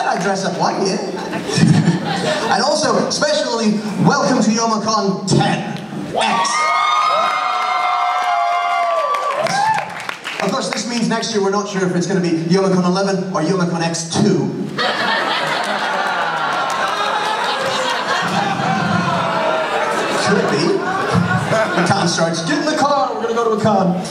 I dress up like it. And also, especially, welcome to Youmacon 10X. Of course, this means next year we're not sure if it's going to be Youmacon 11 or Youmacon X2. Could be. The con starts, get in the car, we're going to go to a con.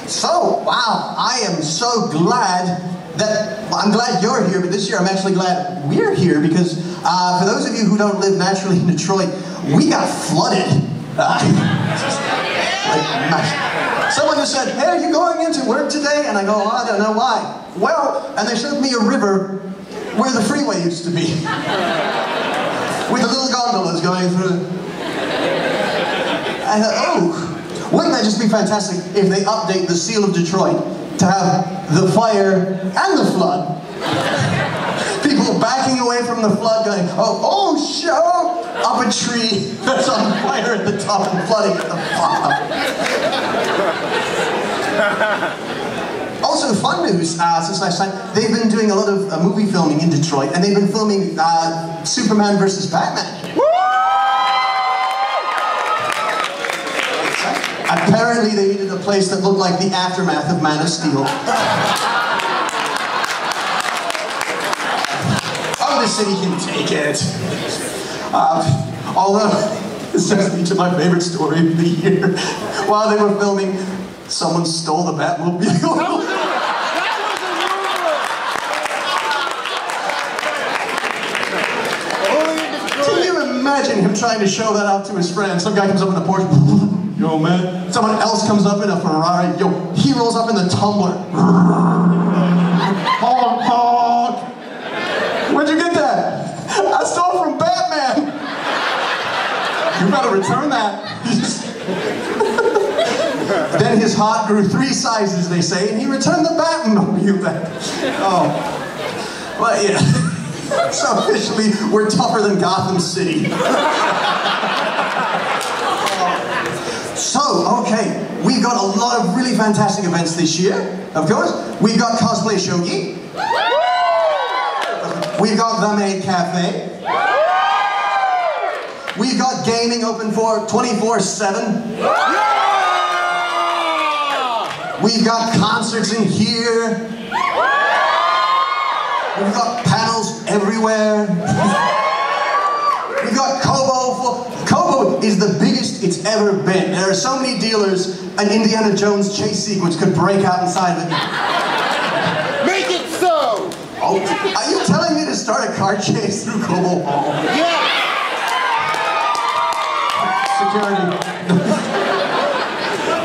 So, wow, I am so glad that, well, I'm glad you're here, but this year I'm actually glad we're here because for those of you who don't live naturally in Detroit, we got flooded. Someone just said, hey, are you going into work today? And I go, oh, I don't know why. Well, and they showed me a river where the freeway used to be. With the little gondolas going through. I thought, oh, wouldn't that just be fantastic if they update the Seal of Detroit to have the fire and the flood? People backing away from the flood going, oh, show up a tree that's on fire at the top and flooding at the bottom. Also, fun news, since last time, they've been doing a lot of movie filming in Detroit, and they've been filming Superman vs. Batman. Apparently they needed a place that looked like the aftermath of Man of Steel. Oh, the city can take it. Although, this brings me to my favorite story of the year. While they were filming, someone stole the Batmobile. Can you imagine him trying to show that off to his friends? Some guy comes up in the Porsche. Yo, man. Someone else comes up in a Ferrari. Yo, he rolls up in the Tumbler. Honk, honk. Where'd you get that? I stole from Batman. You better return that. Then his heart grew 3 sizes, they say, and he returned the Batmobile back. Oh. Well, yeah. So officially, we're tougher than Gotham City. So, okay, we've got a lot of really fantastic events this year, of course. We've got Cosplay Shogi. We've got The Maid Cafe. We've got gaming open for 24/7. We've got concerts in here. We've got panels everywhere. We've got Kobo. Kobo is the biggest it's ever been. There are so many dealers, an Indiana Jones chase sequence could break out inside of it. Make it so! Oh, are you telling me to start a car chase through Kobo Hall? Yeah! Security.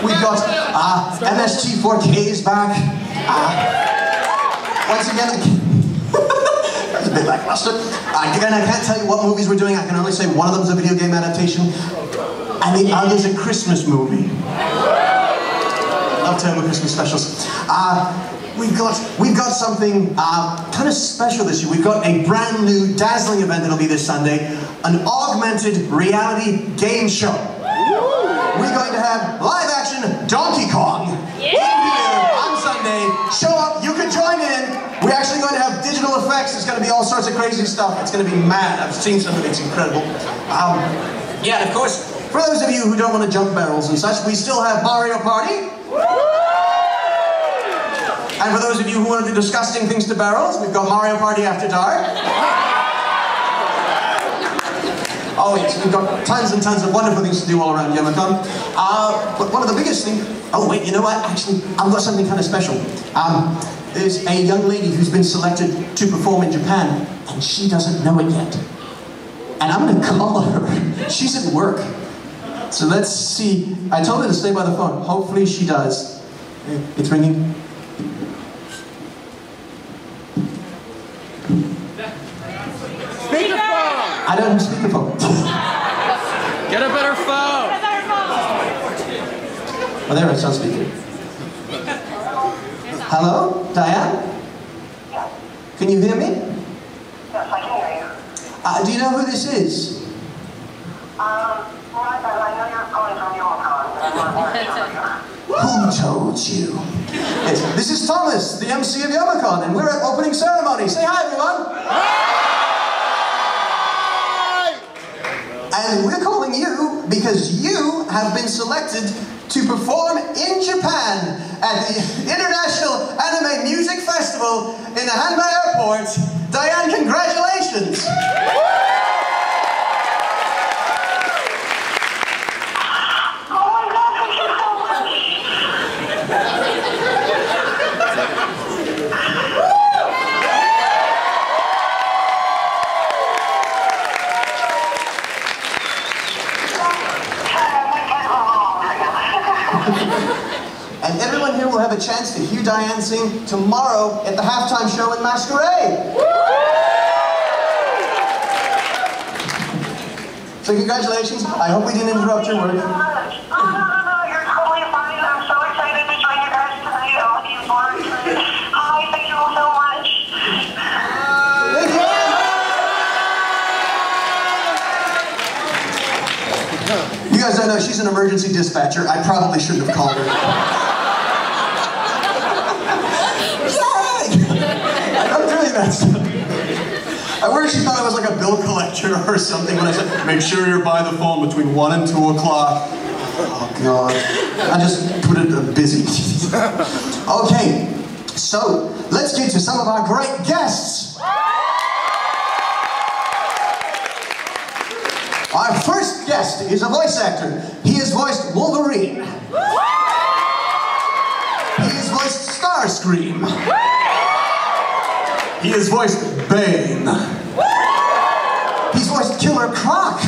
We've got MST4K is back. Once again, that's a bit lackluster. Again, I can't tell you what movies we're doing. I can only say one of them is a video game adaptation, and the other's a Christmas movie. Love terrible Christmas specials. We've got something kind of special this year. We've got a brand new, dazzling event that'll be this Sunday, an augmented reality game show. We're going to have live-action Donkey Kong in here on Sunday. Show up, you can join in. We're actually going to have digital effects. It's going to be all sorts of crazy stuff. It's going to be mad. I've seen some of it. It's incredible. Yeah, and of course, for those of you who don't want to jump barrels and such, we still have Mario Party. And for those of you who want to do disgusting things to barrels, we've got Mario Party After Dark. Oh yes, we've got tons and tons of wonderful things to do all around Youmacon. But one of the biggest things... Oh wait, you know what? Actually, I've got something kind of special. There's a young lady who's been selected to perform in Japan, and she doesn't know it yet. And I'm going to call her. She's at work. So let's see. I told her to stay by the phone. Hopefully she does. It's ringing. Speakerphone! I don't have speakerphone. Get a better phone! Oh, there, it's on speaker. Hello? Diane? Can you hear me? Yes, I can hear you. Do you know who this is? I know you're calling from Youmacon, but I'm not very sure. Who told you? Yes. This is Thomas, the MC of Youmacon, and we're at opening ceremony. Say hi, everyone. Hi! And we're calling you because you have been selected to perform in Japan at the International Anime Music Festival in the Hanba Airport. Diane, congratulations! And everyone here will have a chance to hear Diane sing tomorrow at the halftime show in Masquerade. So congratulations. I hope we didn't interrupt your work. Oh, no, you're totally fine. I'm so excited to join you guys tonight. I'm looking forward to it. Hi, thank you all so much. Thank you. You guys don't know, she's an emergency dispatcher. I probably shouldn't have called her. I'm doing that stuff. I worry she thought I was like a bill collector or something when I said, make sure you're by the phone between 1 and 2 o'clock. Oh, God. I just put it busy. Okay, so let's get to some of our great guests. Our first guest is a voice actor. He has voiced Wolverine. He has voiced Starscream. He has voiced Bane. He's voiced Killer Croc.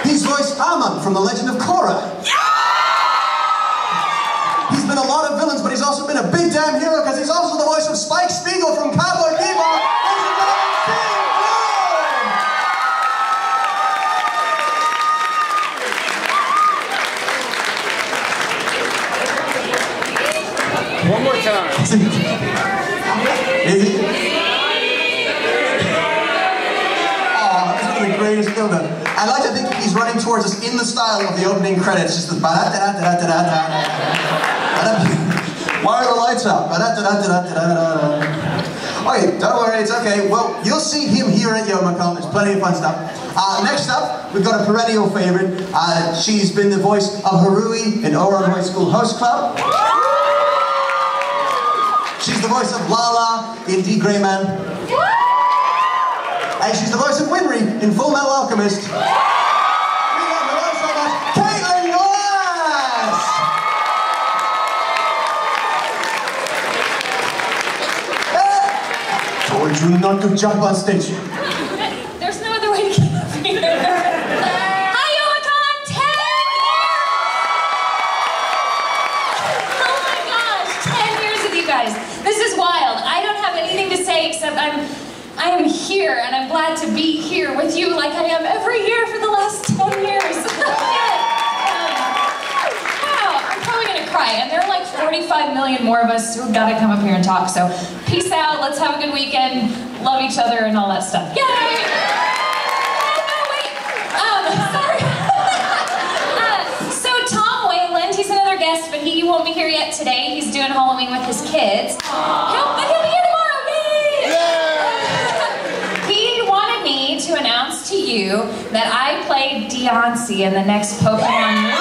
He's voiced Amun from The Legend of Korra. He's been a lot of villains, but he's also been a big damn hero because he's also the voice of Spike Spiegel from Cowboy Bebop. One more time. Is it? Oh, this is the greatest film done. I like to think he's running towards us in the style of the opening credits, just the ba-da-da-da-da-da-da. Why are the lights out? Ba-da-da-da-da-da-da. Okay, don't worry, it's okay. Well, you'll see him here at Youmacon. There's plenty of fun stuff. Next up, we've got a perennial favorite. She's been the voice of Harui in Ouran High School Host Club. She's the voice of Lala in D. Gray Man. And she's the voice of Winry in Full Metal Alchemist. We love her all so much, Caitlin Glass! Told you not to jump on stage. There's no other way to get up here. Hi, Youmacon! 10 years! Oh my gosh, 10 years with you guys. This is wild. I don't have anything to say except I am here, and I'm glad to be here with you like I am every year for the last 10 years. Wow, I'm probably gonna cry, and there are like 45 million more of us who've got to come up here and talk, so peace out, let's have a good weekend, love each other, and all that stuff. Yay! So Tom Wayland, he's another guest, but he won't be here yet today. He's doing Halloween with his kids. He'll be here tomorrow, yay! He wanted me to announce to you that I played Diancie in the next Pokemon movie.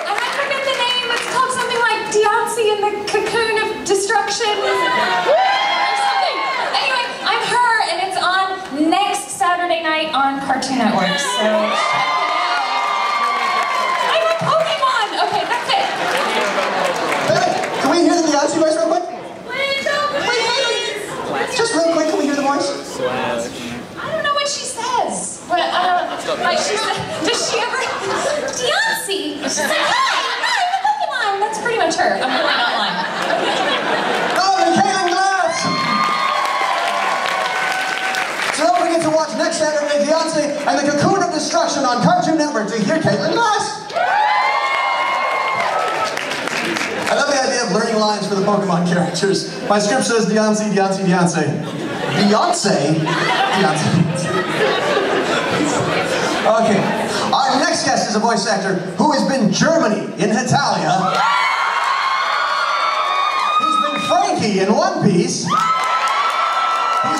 And I forget the name, it's called something like Diancie in the Cocoon of Destruction. Or something. Anyway, I'm her, and it's on next Saturday night on Cartoon Network, so check it out. I'm a Pokemon! Okay, that's it. Hey, can we hear the Diancie voice real quick? Please. Just real quick, can we hear the voice? I don't know what she says, but like she said, does she ever? Diancie. She's like, hi, I'm a Pokemon. That's pretty much her. I'm really not lying. Oh, and Caitlin Glass! So don't forget to watch next Saturday Diancie and the Cocoon of Destruction on Cartoon Network to hear Caitlin Glass. I love the idea of learning lines for the Pokemon characters. My script says Diancie, Diancie, Diancie. Beyonce? Beyonce. Okay. Our next next guest is a voice actor who has been Germany in Hetalia. He's been Frankie in One Piece. He's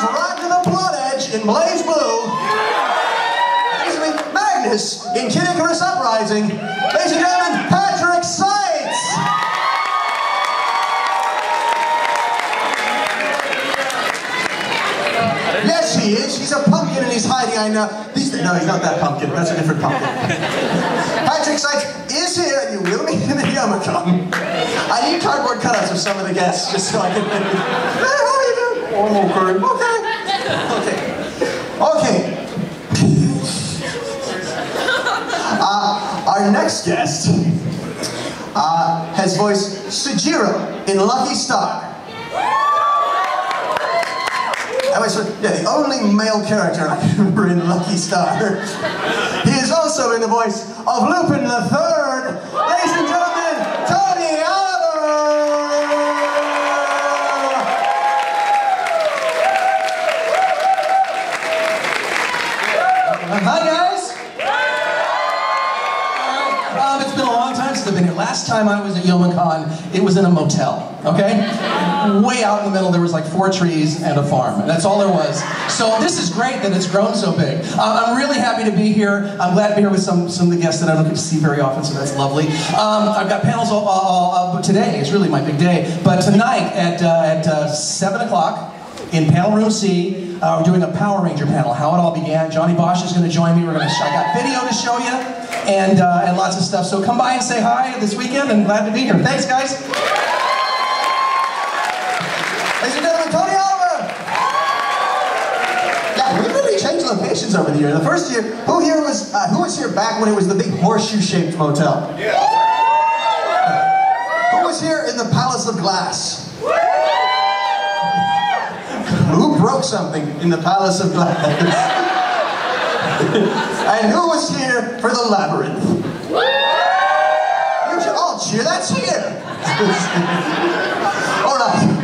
Roger the Blood Edge in Blaze Blue. He's been Magnus in Kid Icarus Uprising. Ladies and gentlemen, Patrick Seitz. Yes, he is. He's a pumpkin and he's hiding. I know. No, he's not that pumpkin. That's a different pumpkin. Patrick Seitz is here, and you will meet him at Youmacon. I need cardboard cutouts of some of the guests, just so I can. Hey, how are you doing? Oh, okay. Our next guest has voiced Sujiro in Lucky Star. The only male character I can remember in Lucky Star. He is also in the voice of Lupin III. Ladies and gentlemen, Tony Oliver! Hi guys! It's been a long time since I've been here. Last time I was at Youmacon, it was in a motel, okay? Way out in the middle, there was like 4 trees and a farm. That's all there was. So this is great that it's grown so big. I'm really happy to be here. I'm glad to be here with some of the guests that I don't get to see very often, so that's lovely. I've got panels all today. It's really my big day. But tonight at 7 o'clock in panel room C, we're doing a Power Ranger panel, how it all began. Johnny Bosch is going to join me. I got video to show you and lots of stuff. So come by and say hi this weekend, and glad to be here. Thanks, guys. Ladies and gentlemen, Tony Oliver! Yeah, we really changed locations over the year. The first year, who was here back when it was the big horseshoe-shaped motel? Yeah. Who was here in the Palace of Glass? Who broke something in the Palace of Glass? And who was here for the Labyrinth? You should all cheer, that's here! All right.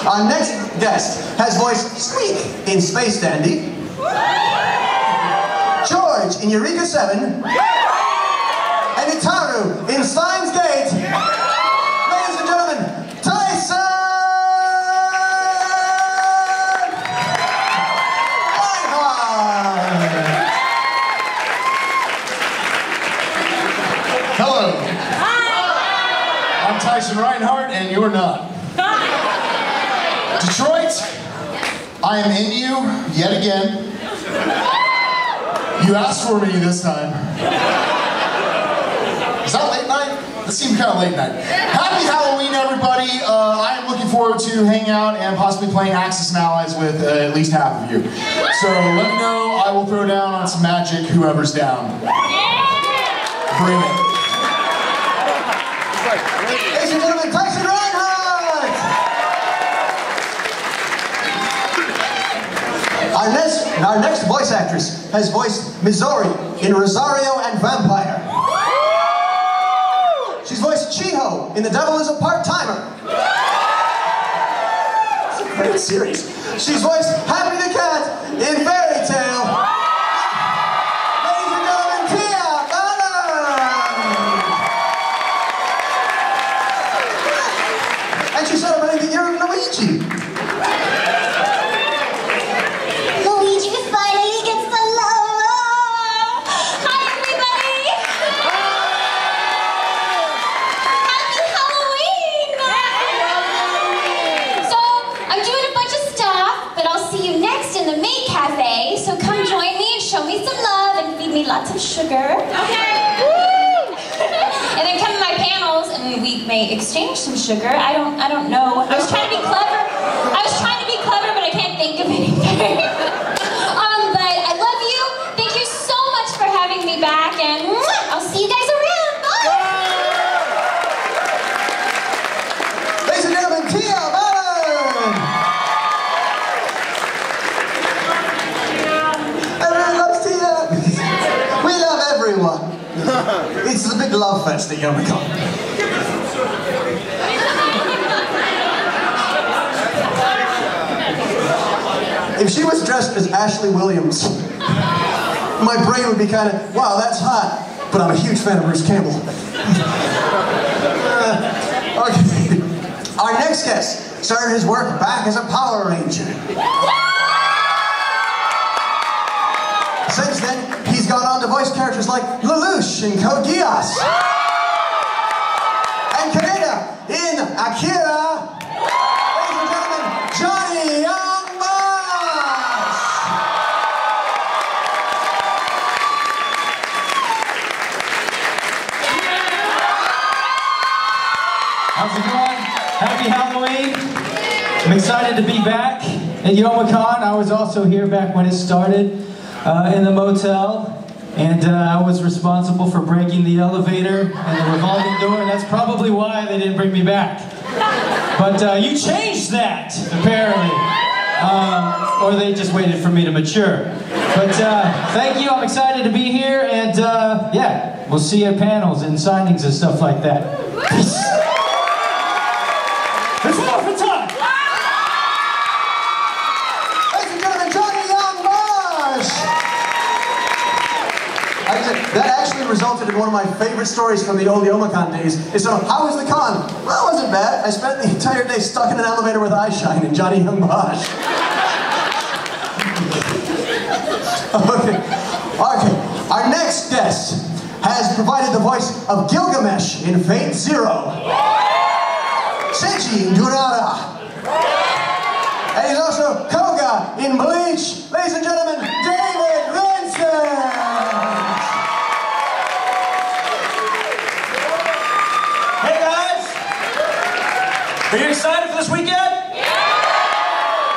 Our next guest has voiced Squeak in Space Dandy, George in Eureka 7, and Itaru in Steins Gate. Ladies and gentlemen, Tyson Reinhardt! Hello. I'm Tyson Reinhardt, and you're not. Detroit, I am in you yet again. You asked for me this time. Is that late night? That seemed kind of late night. Happy Halloween, everybody. I am looking forward to hanging out and possibly playing Axis and Allies with at least half of you. So let me know. I will throw down on some magic, whoever's down. Bring it. Ladies and gentlemen, Tyson Reinhardt! Our next voice actress has voiced Missouri in Rosario and Vampire. She's voiced Chiho in The Devil is a Part-Timer. It's a great series. She's voiced Happy the Cat in Fairy Tale. Ladies and gentlemen, Tia Ballard! And she's celebrating the year of Luigi. Lots of sugar. Okay. Woo! And then come to my panels, and we may exchange some sugar. I don't know. I was trying to be clever. But I can't think of anything. But I love you. Thank you so much for having me back, and I'll see you guys around. Bye. Ladies and gentlemen, Tia Ballard! Everyone loves Tia. We love everyone. It's the big love fest at Youmacon. If she was dressed as Ashley Williams, my brain would be kind of, wow, that's hot. but I'm a huge fan of Bruce Campbell. Okay. Our next guest started his work back as a Power Ranger. Since then, he's gone on to voice characters like Lelouch in Code Geass and Kaneda in Akira. Ladies and gentlemen, Johnny Young Bosch! How's it going? Happy Halloween. I'm excited to be back at Youmacon. I was also here back when it started. In the motel, and I was responsible for breaking the elevator and the revolving door, and that's probably why they didn't bring me back. But you changed that, apparently. Or they just waited for me to mature. But thank you, I'm excited to be here, and yeah, we'll see you at panels and signings and stuff like that. Peace. It's Morphin' time! That actually resulted in one of my favorite stories from the old Youmacon days. It's how was the con? Well, it wasn't bad. I spent the entire day stuck in an elevator with eyeshine and Johnny Young Bosch. Okay. Our next guest has provided the voice of Gilgamesh in Fate Zero. Seiji Durara. And he's also Koga in Bleach. Ladies and gentlemen, David Vincent! Are you excited for this weekend? Yeah!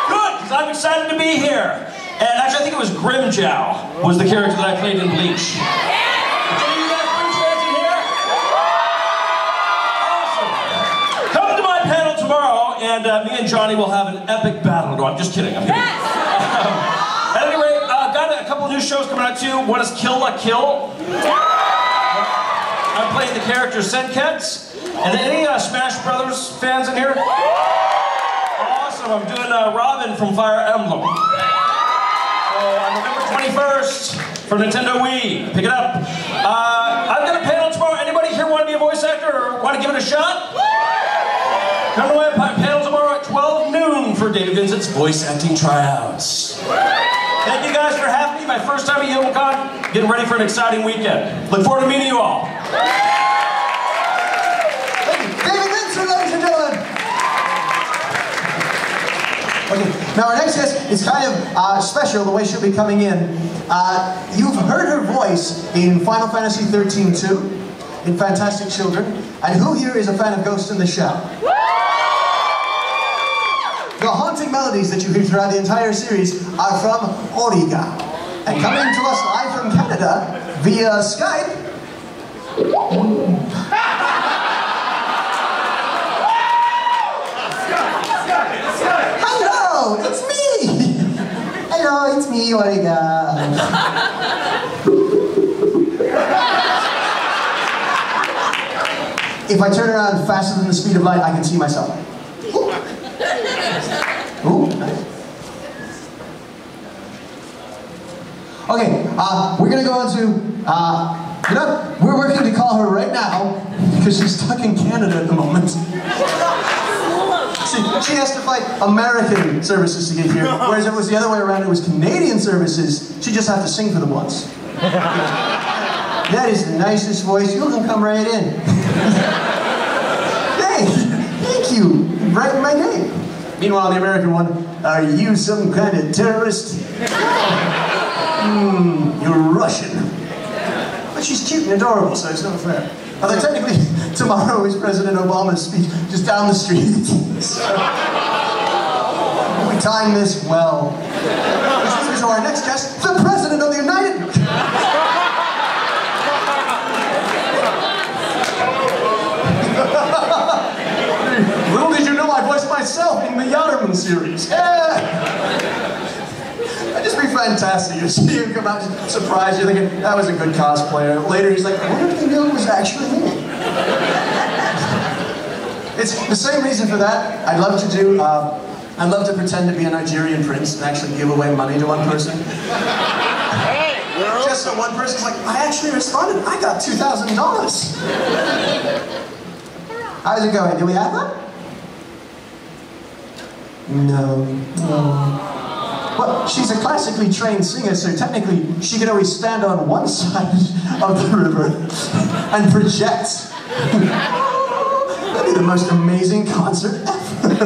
Good, because I'm excited to be here. And actually, I think it was Grimjow was the character that I played in Bleach. Yeah! Any of you guys Bleach fans in here? Awesome. Come to my panel tomorrow, and me and Johnny will have an epic battle. No, I'm just kidding. I'm kidding. At any rate, got a couple new shows coming out too. One is Kill la Kill. I'm playing the character Senketsu. And any Smash Brothers fans in here? Awesome, I'm doing Robin from Fire Emblem. So on November 21st for Nintendo Wii. Pick it up. I've got a panel tomorrow. Anybody here want to be a voice actor or want to give it a shot? Come to my panel tomorrow at 12 noon for David Vincent's voice acting tryouts. Thank you guys for having me. My first time at Youmacon. Getting ready for an exciting weekend. Look forward to meeting you all. Ladies and gentlemen. Okay, now our next guest is kind of special the way she'll be coming in. You've heard her voice in Final Fantasy 13-2, in Fantastic Children, and who here is a fan of Ghost in the Shell? The haunting melodies that you hear throughout the entire series are from Origa. And coming to us live from Canada via Skype, hello, it's me! Hello, it's me, Origa. If I turn around faster than the speed of light, I can see myself. Ooh, nice. Okay, we're gonna go on to, you know, we're working to call her right now, because she's stuck in Canada at the moment. She has to fight American services to get here, whereas if it was the other way around, it was Canadian services, she'd just have to sing for them once. That is the nicest voice, you can come right in. Hey, thank you, you brightened my day. Meanwhile, the American one, are you some kind of terrorist? You're Russian. But she's cute and adorable, so it's not fair. Although technically, tomorrow is President Obama's speech just down the street. So, we timed this well. Which leads to our next guest, the President of the United... Little did you know I voiced myself in the Yatterman series. Yeah. That'd just be fantastic to see him come out and surprise you, thinking, that was a good cosplayer. Later he's like, I wonder if they knew it was actually me. It's the same reason for that. I'd love to do, I'd love to pretend to be a Nigerian prince and actually give away money to one person. so one person's like, I actually responded. I got $2,000. How's it going? Do we have that? No. Well, she's a classically trained singer, so technically she can always stand on one side of the river and project. That'd be the most amazing concert ever.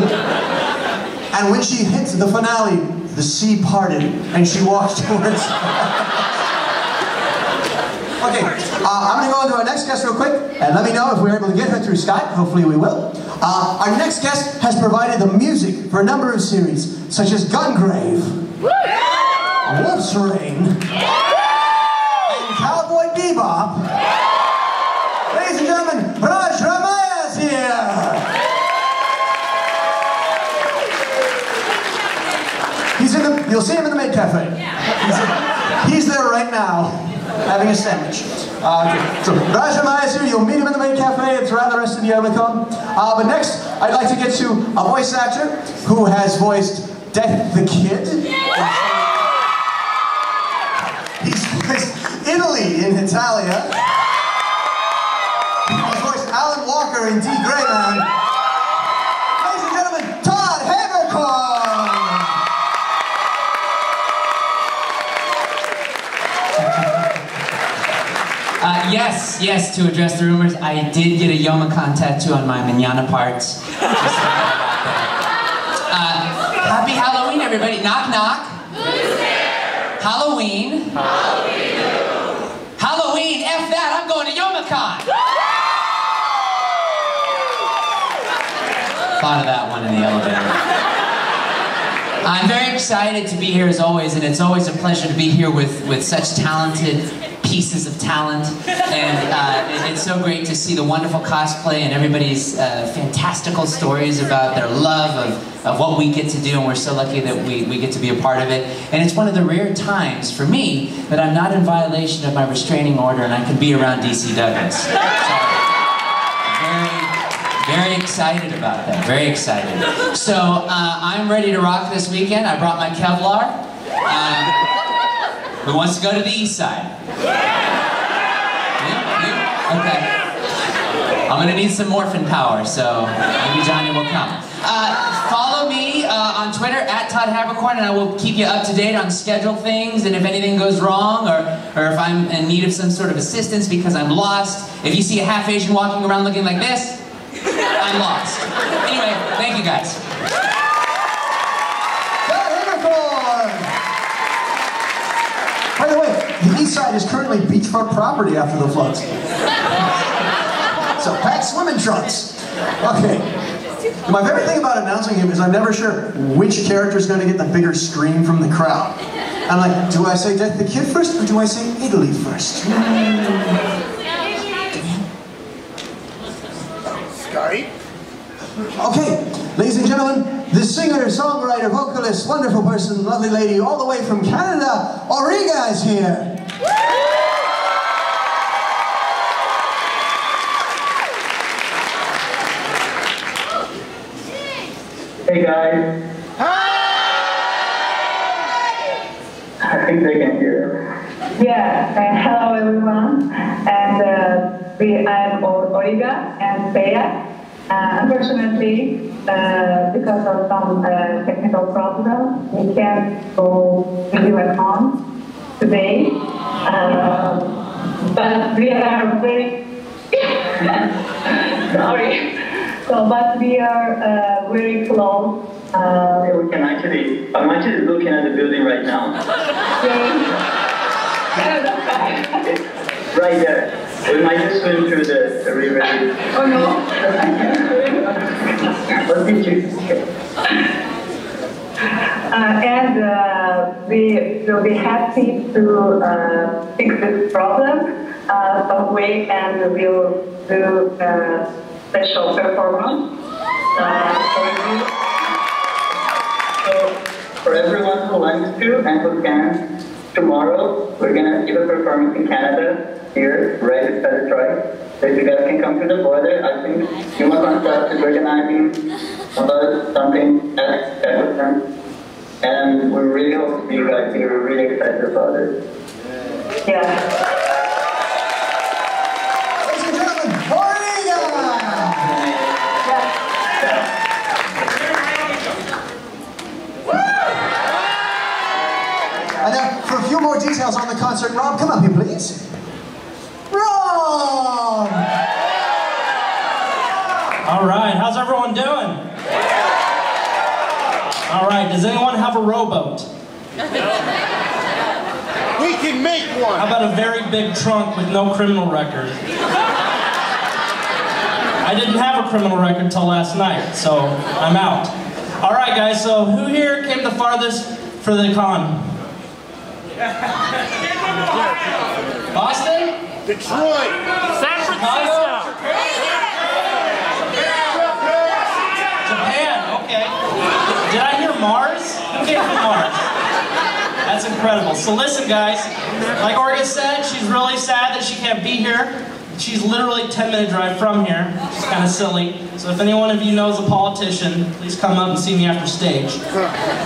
And when she hit the finale, the sea parted and she walked towards. Okay, I'm going to go on to our next guest real quick, and let me know if we're able to get her through Skype. Hopefully we will. Our next guest has provided the music for a number of series, such as Gungrave, Wolf's Rain, and Cowboy Bebop. Ladies and gentlemen, Raj Ramaya is here! He's in the, you'll see him in the Maid Cafe. He's there right now, having a sandwich. So Raj Ramaya is here, you'll meet him in the Maid Cafe and throughout the rest of the Omicron. But next, I'd like to get to a voice actor who has voiced Death the Kid. He's voiced Italy in Italia. He's voiced Alan Walker in D. Gray Man. Ladies and gentlemen, Todd Haberkorn! Yes, to address the rumors, I did get a Youmacon tattoo on my manana parts. Happy Halloween, everybody. Knock, knock. Who's there? Halloween. Halloween, F that, I'm going to Youmacon. Thought of that one in the elevator. I'm very excited to be here as always, and it's always a pleasure to be here with such talented pieces of talent, and it's so great to see the wonderful cosplay and everybody's fantastical stories about their love of what we get to do, and we're so lucky that we get to be a part of it. And it's one of the rare times for me that I'm not in violation of my restraining order and I can be around DC Douglas. So, very excited about that, very excited. So I'm ready to rock this weekend. I brought my Kevlar. Who wants to go to the east side? You? Okay. I'm gonna need some morphin power, so maybe Johnny will come. Follow me on Twitter at Todd Haberkorn, and I will keep you up to date on schedule things, and if anything goes wrong, or if I'm in need of some sort of assistance because I'm lost. If you see a half Asian walking around looking like this, I'm lost. Anyway, thank you guys. By the way, the east side is currently beachfront property after the floods. So pack swimming trunks. Okay. My favorite thing about announcing him is I'm never sure which character is going to get the bigger scream from the crowd. I'm like, do I say Death the Kid first, or do I say Italy first? Skype? Okay, ladies and gentlemen, the singer, songwriter, vocalist, wonderful person, lovely lady, all the way from Canada, Auriga is here. Hey guys. Hi! I think they can hear. Yeah, hello everyone. And I'm Auriga and Bea. Unfortunately, because of some technical problems, we can't go video at home today. But we are very sorry. So, but we are very close. Yeah, we can actually. I'm actually looking at the building right now. Right there. We might just swim through the river. Oh no! What did you And we will be happy to fix this problem some way, and we'll do a special performance for you. So, for everyone who wants to and who can, tomorrow we're gonna give a performance in Canada. Here, right beside Detroit. So if you guys can come to the border, I think Youmacon Staff is organizing about something at Edmonton. And we really hope to see you guys here. We're really excited about it. Yeah. Ladies and gentlemen, Origa! And now, for a few more details on the concert, Rob, come up here, please. Rob! All right, how's everyone doing? All right, does anyone have a rowboat? We can make one. How about a very big trunk with no criminal record? I didn't have a criminal record till last night, so I'm out. All right, guys, so who here came the farthest for the con? Boston? Detroit. San Francisco. Japan, okay. Did I hear Mars? Who came from Mars? That's incredible. So listen, guys, like Origa said, she's really sad that she can't be here. She's literally a 10-minute drive from here. She's kind of silly. So if any one of you knows a politician, please come up and see me after stage.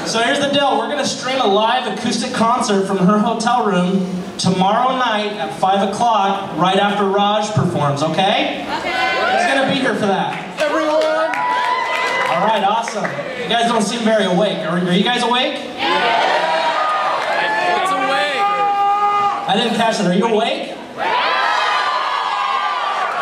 So here's the deal. We're going to stream a live acoustic concert from her hotel room tomorrow night at 5 o'clock, right after Raj performs, okay? Who's going to be here for that? Everyone. All right, awesome. You guys don't seem very awake. Are you guys awake? It's awake. I didn't catch that. Are you awake?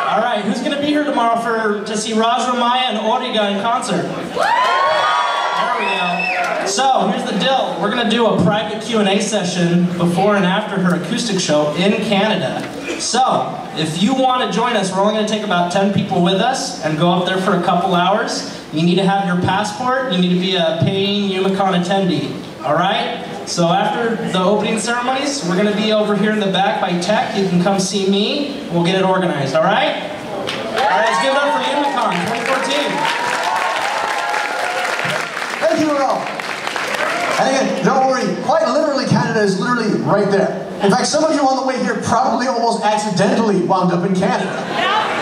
All right, who's going to be here tomorrow to see Raj Ramaya and Origa in concert? There we go. So, here's the deal. We're going to do a private Q&A session before and after her acoustic show in Canada. So, if you want to join us, we're only going to take about 10 people with us and go up there for a couple hours. You need to have your passport. You need to be a paying UMACon attendee. All right? So after the opening ceremonies, we're going to be over here in the back by tech. You can come see me. We'll get it organized, all right? All right, let's give it up for UMACon 2014. Thank you, Rob. And again, don't worry, quite literally, Canada is literally right there. In fact, some of you on the way here probably almost accidentally wound up in Canada.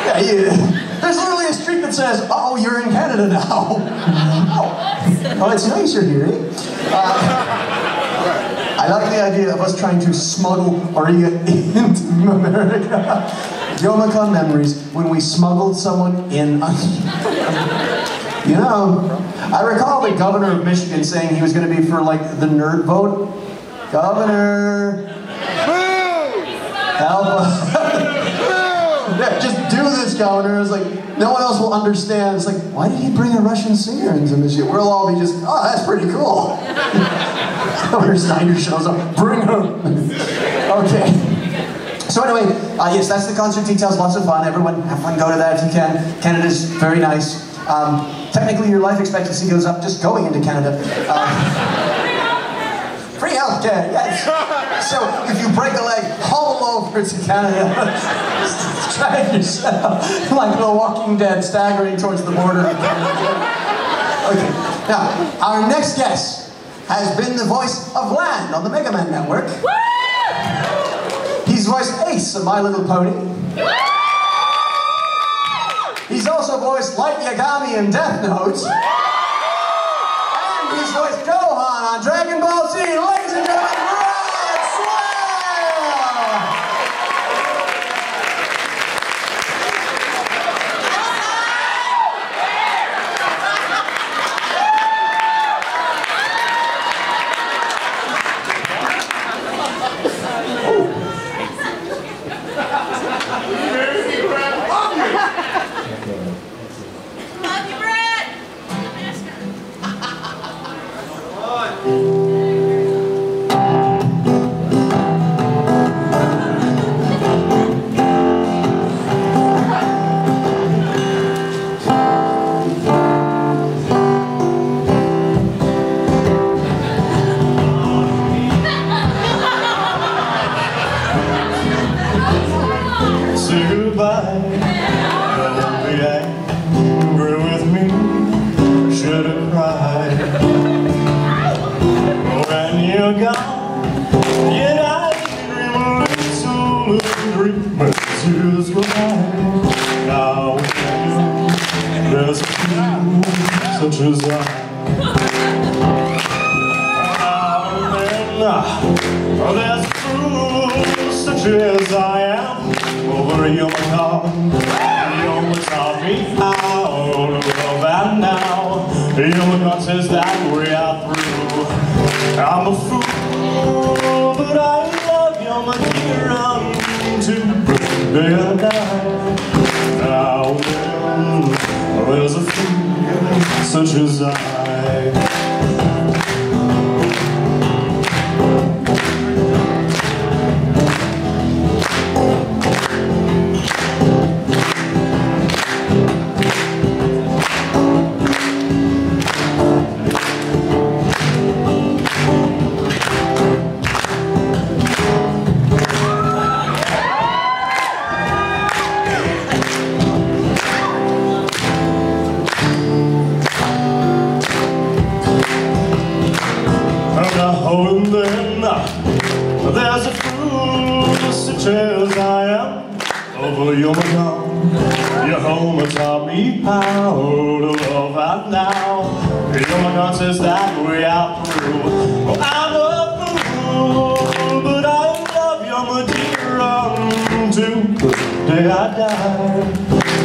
Yeah, there's literally a street that says, "Oh, you're in Canada now." Oh, it's nice you're here, eh? I like the idea of us trying to smuggle Origa into America. UMACon memories when we smuggled someone in. You know, I recall the governor of Michigan saying he was going to be for like the nerd vote. Governor, help us. Yeah, just do this, governor. It's like, no one else will understand. It's like, why did he bring a Russian singer into Michigan? We'll all be just, oh, that's pretty cool. Governor Snyder shows up, bring him. Okay. So anyway, yes, that's the concert details, lots of fun. Everyone have fun, go to that if you can. Canada's very nice. Technically your life expectancy goes up just going into Canada. Free healthcare, yes. So if you break a leg, haul over to Canada. Drag yourself like The Walking Dead, staggering towards the border of Canada. Okay, now, our next guest has been the voice of Land on the Mega Man Network. He's voiced Ace of My Little Pony. He's also voiced Light Yagami in Death Note. And he's voiced Gohan on Dragon Ball Z. Ladies and gentlemen, Rod Swell! Say goodbye, don't be angry with me, should have cried. When you're gone, yet I dream a little dream, but tears go by. Now there's a few such as I. Now and then, there's true. such as I am, over Youmacon. Youmacon taught me how to love, and now Youmacon says that we are through. I'm a fool, but I love Youmacon until the day I die. Now then, there's a fool such as I. Oh, and then there's a fool such as I am, over Youmacon. Your home taught me how to love, and now Youmacon says that we are through. Oh, I'm a fool, but I love Youmacon until the day I die.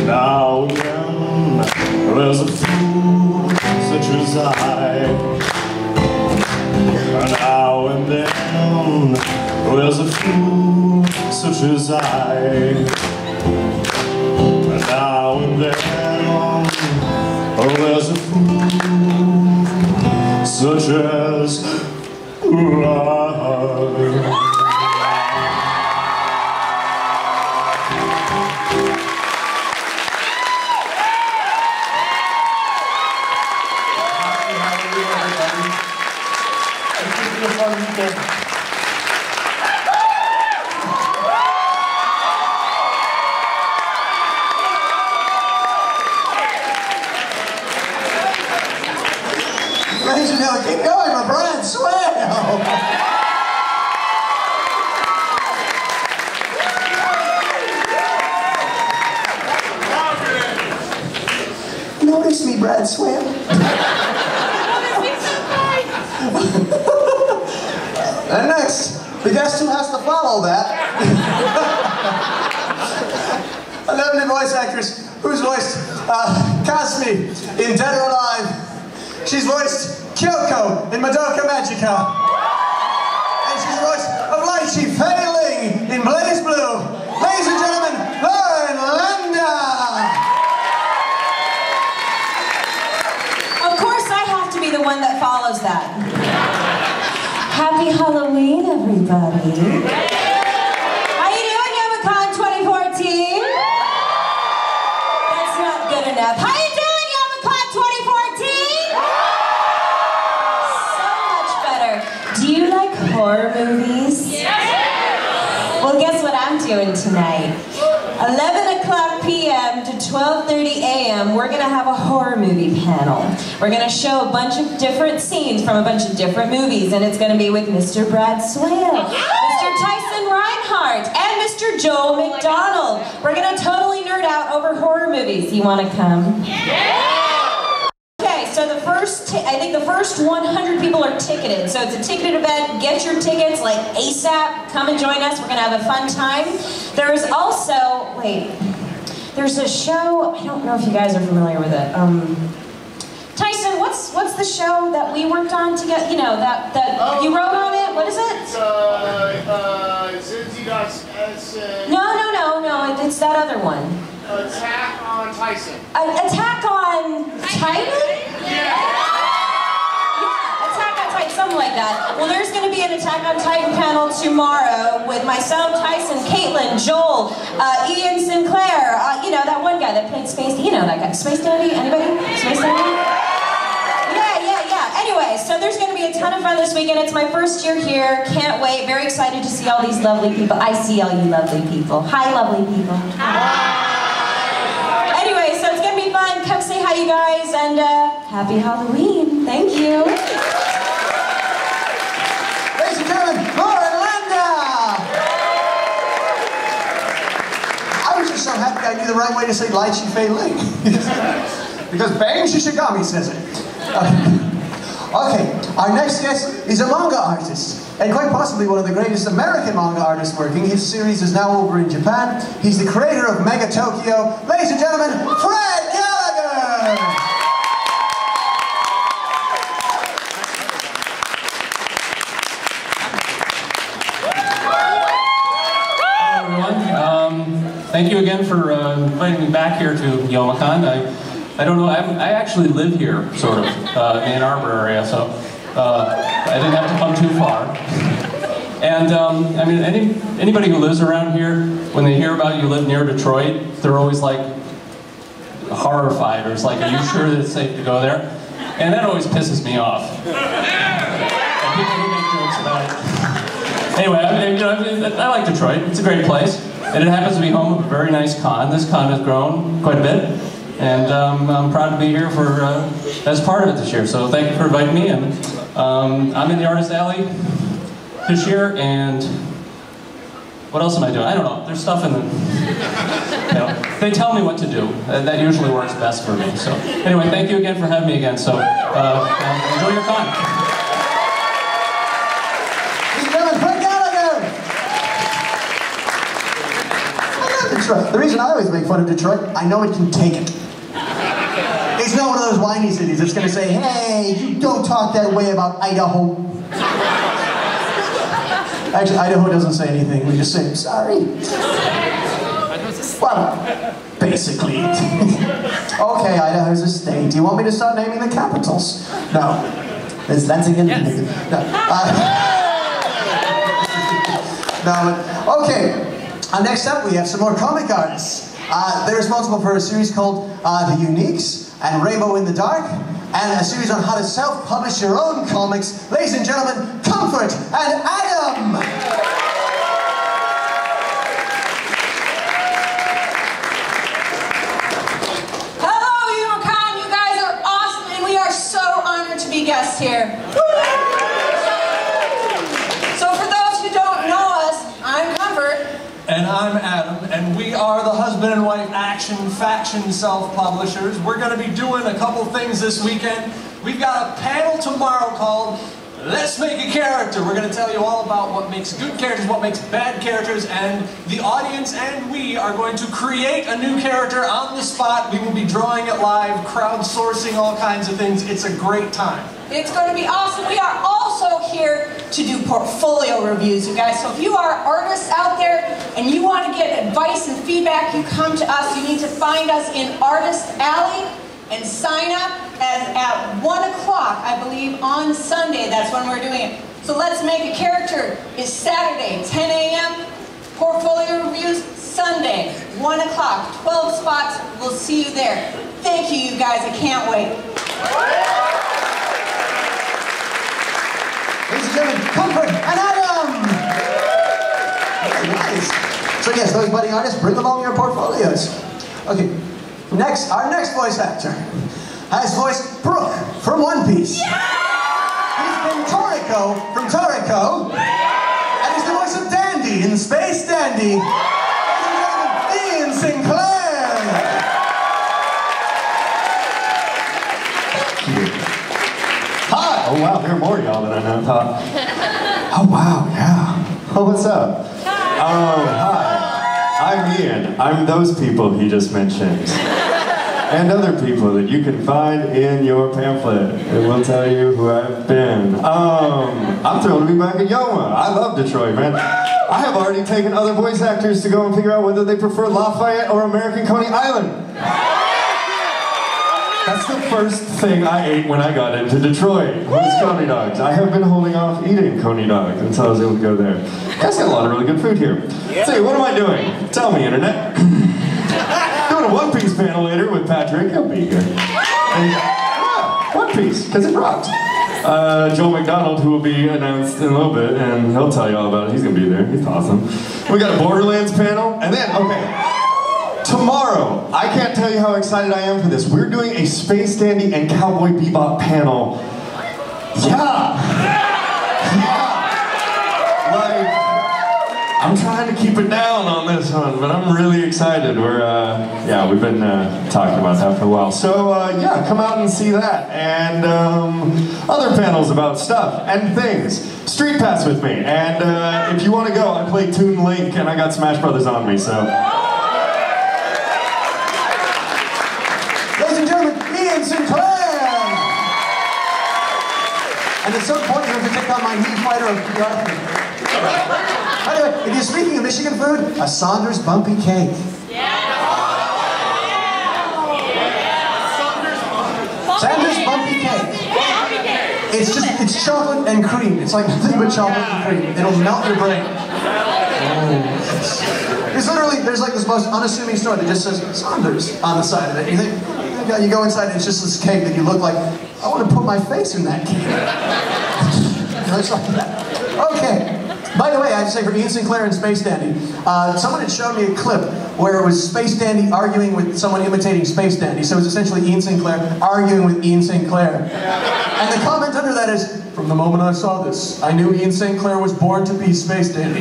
Now and then there's a fool such as I. Now and then, there's a fool such as I. Now and then, there's a fool such as I. Ladies and gentlemen, keep going for Brad Swale. Notice me, Brad Swale. And next, the guest who has to follow that. A lovely voice actress who's voiced Kasmi in Dead or Alive. She's voiced Kyoko in Madoka Magica. And she's the voice of Lychee Fei Ling in Blaze Blue. Ladies and gentlemen, Lauren Landa! Of course I have to be the one that follows that. Happy Halloween, everybody. How you doing, Youmacon 2014? That's not good enough. How you doing, Youmacon 2014? So much better. Do you like horror movies? Yes. Well, guess what I'm doing tonight? 11 o'clock p.m. to 12:30 a.m. we're going to have a horror movie panel. We're going to show a bunch of different scenes from a bunch of different movies, and it's going to be with Mr. Brad Swale, Mr. Tyson Reinhardt, and Mr. Joel McDonald. We're going to totally nerd out over horror movies. You want to come? Okay, so I think the first 100 people are ticketed. So it's a ticketed event. Get your tickets like ASAP. Come and join us. We're going to have a fun time. There's also, there's a show, I don't know if you guys are familiar with it. Tyson, what's the show that we worked on together? You know, that you wrote on it? What is it? No, it's that other one. Attack on Tyson. Attack on Titan? Yeah, Attack on Titan, something like that. Well, there's going to be an Attack on Titan panel tomorrow with myself, Tyson, Caitlin, Joel, Ian Sinclair, you know, that one guy that played Space, you know that guy, Space Dandy, anybody? Space Dandy? Yeah. Anyway, so there's going to be a ton of fun this weekend. It's my first year here. Can't wait. Very excited to see all these lovely people. I see all you lovely people. Hi, lovely people. Hi. Anyway, so it's going to be fun. Come say hi, you guys, and happy Halloween. Thank you. Ladies and gentlemen, Lauren Landa! I was just so happy I knew the right way to say Lychee Fei Ling. Because Bang Shishigami says it. Okay, our next guest is a manga artist. and quite possibly one of the greatest American manga artists working. His series is now over in Japan. He's the creator of Mega Tokyo. Ladies and gentlemen, Fred Gallagher! Thank you again for inviting me back here to Youmacon. I don't know, I actually live here, sort of, in the Ann Arbor area, so I didn't have to come too far. And, I mean, anybody who lives around here, when they hear about you live near Detroit, they're always like horrified, or it's like, are you sure that it's safe to go there? And that always pisses me off. And people who make jokes about it. Anyway, I like Detroit. It's a great place. And it happens to be home of a very nice con. This con has grown quite a bit. And I'm proud to be here for as part of it this year. So thank you for inviting me. And I'm in the Artist Alley this year. And what else am I doing? I don't know. There's stuff in the... You know, they tell me what to do. That usually works best for me. So anyway, thank you again for having me again. So enjoy your con. The reason I always make fun of Detroit, I know it can take it. It's not one of those whiny cities that's going to say, hey, you don't talk that way about Idaho. Actually, Idaho doesn't say anything. We just say, sorry. Well, basically. Okay, Idaho's a state. Do you want me to start naming the capitals? No. There's Lansing. No. Okay. Next up, we have some more comic artists. They're responsible for a series called The Uniques and Rainbow in the Dark, and a series on how to self-publish your own comics. Ladies and gentlemen, Comfort and Adam! Hello, Youmacon! You guys are awesome, and we are so honored to be guests here. So for those who don't know us, I'm Comfort. And I'm Adam, and we are the husband and wife action faction self-publishers. We're going to be doing a couple things this weekend. We've got a panel tomorrow called Let's Make a Character. We're going to tell you all about what makes good characters, what makes bad characters, and the audience and we are going to create a new character on the spot. We will be drawing it live, crowdsourcing all kinds of things. It's a great time. It's going to be awesome. We are also here to do portfolio reviews, you guys. So if you are artists out there and you want to get advice and feedback, you come to us. You need to find us in Artist Alley and sign up at 1 o'clock, I believe, on Sunday. That's when we're doing it. So Let's Make a Character is Saturday, 10 a.m. Portfolio reviews, Sunday, 1 o'clock, 12 spots. We'll see you there. Thank you, you guys. I can't wait. Ladies and gentlemen, Comfort and Adam! Very nice. So yes, those budding artists, bring along your portfolios. Okay, next, our next voice actor has voiced Brooke from One Piece. Yeah! He's been Toriko from Toriko. And he's the voice of Dandy in Space Dandy. Ladies and gentlemen, Ian Sinclair! Hi! Oh wow, there are more y'all than I thought. Oh wow, yeah. Oh, what's up? Hi. I'm Ian. I'm those people he just mentioned. And other people that you can find in your pamphlet. It will tell you who I've been. I'm thrilled to be back at Yoma. I love Detroit, man. I have already taken other voice actors to go and figure out whether they prefer Lafayette or American Coney Island. That's the first thing I ate when I got into Detroit, was Coney dogs. I have been holding off eating Coney dogs until I was able to go there. You guys got a lot of really good food here. Say, what am I doing? Tell me, Internet. Doing a One Piece panel later with Patrick. He'll be here. And, yeah, One Piece, because it rocked. Joel McDonald, who will be announced in a little bit, and he'll tell you all about it. He's going to be there. He's awesome. We got a Borderlands panel, and then, okay. Tomorrow, I can't tell you how excited I am for this. We're doing a Space Dandy and Cowboy Bebop panel. Yeah! Yeah! Like, I'm trying to keep it down on this one, but I'm really excited. Yeah, we've been talking about that for a while. So, yeah, come out and see that. And other panels about stuff and things. Street Pass with me. And if you want to go, I play Toon Link, and I got Smash Brothers on me, so. Ladies and gentlemen, Ian Sinclair! And at some point, you have to take on my knee fighter of PR. Anyway, if you're speaking of Michigan food, a Saunders Bumpy Cake. Saunders Bumpy Cake. It's chocolate and cream. It's like nothing but chocolate and cream. It'll melt your brain. It's literally, there's like this most unassuming store that just says Saunders on the side of it. You think, you go inside and it's just this cake that you look like, I want to put my face in that cake. It's like that. Okay. By the way, I have to say for Ian Sinclair and Space Dandy, someone had shown me a clip where it was Space Dandy arguing with someone imitating Space Dandy. So it was essentially Ian Sinclair arguing with Ian Sinclair. And the comment under that is, from the moment I saw this, I knew Ian Sinclair was born to be Space Dandy.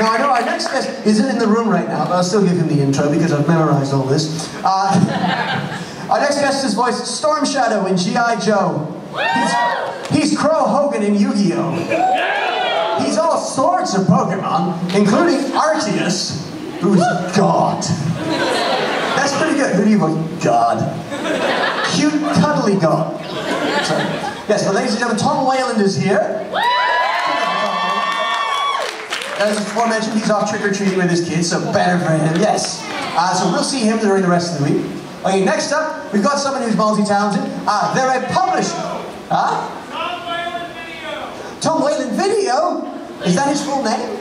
Now, I know our next guest isn't in the room right now, but I'll still give him the intro because I've memorized all this. Our next guest has voiced Storm Shadow in G.I. Joe. He's Crow Hogan in Yu-Gi-Oh! He's all sorts of Pokemon, including Arceus, who's God. That's pretty good. Who do you vote? God. Cute, cuddly God. Sorry. Yes, but ladies and gentlemen, Tom Wayland is here. As aforementioned, he's off trick-or-treating with his kids, so better for him, yes. So we'll see him during the rest of the week. Okay, next up, we've got someone who's multi-talented. They're a publisher. Huh? Tom Wayland Video? Is that his full name?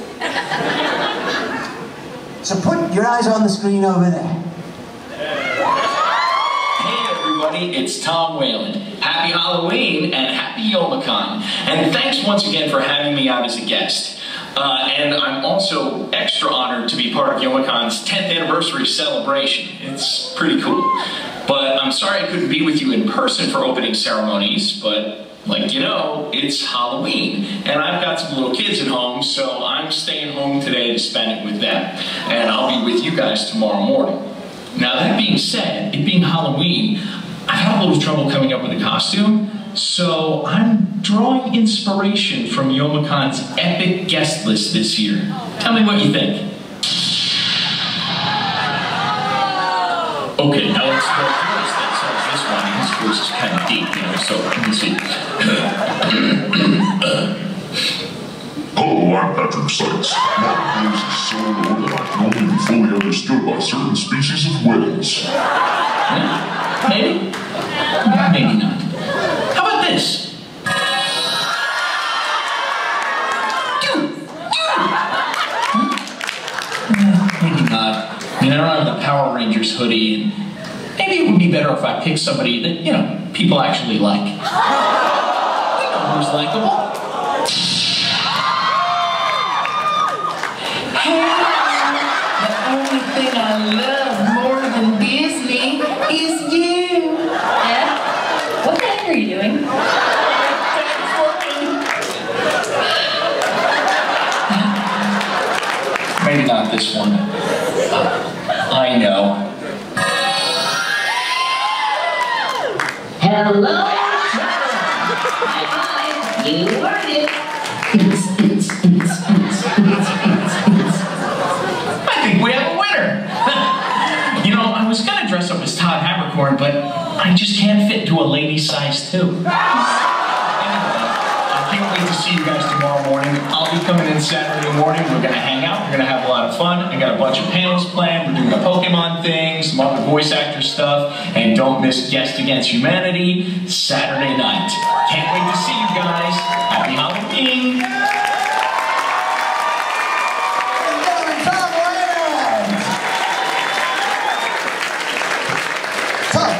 So put your eyes on the screen over there. Hey everybody, it's Tom Wayland. Happy Halloween and happy Youmacon. And thanks once again for having me out as a guest. And I'm also extra honored to be part of Youmacon's 10th anniversary celebration. It's pretty cool. But I'm sorry I couldn't be with you in person for opening ceremonies, but like you know, it's Halloween. And I've got some little kids at home, so I'm staying home today to spend it with them. And I'll be with you guys tomorrow morning. Now that being said, it being Halloween, I've had a little trouble coming up with a costume. So I'm drawing inspiration from Youmacon's epic guest list this year. Tell me what you think. Okay, now let's go first. That says this one. His voice is kind of deep, you know, so let me see. Hello, I'm Patrick Sykes. My nose is so low that I can only be fully understood by certain species of whales. Yeah, maybe. Maybe not. How about this? Maybe not. I mean, I don't have the Power Rangers hoodie, and maybe it would be better if I picked somebody that, you know, people actually like. You know who's likable. Hey, the only thing I love more than Disney is you. Yeah? What the heck are you doing? Maybe not this one. I know. Hello? Hi, you heard it. I think we have a winner. You know, I was gonna dress up as Todd Habercorn, but I just can't fit into a lady size 2. Anyway, I can't wait to see you guys tomorrow morning. I'll be coming in Saturday morning. We're gonna hang out. We're gonna have a lot of fun. I got a bunch of panels planned. We're doing a Pokemon thing, some other voice actor stuff, and don't miss Guest Against Humanity Saturday night. Can't wait to see you guys. Happy Halloween.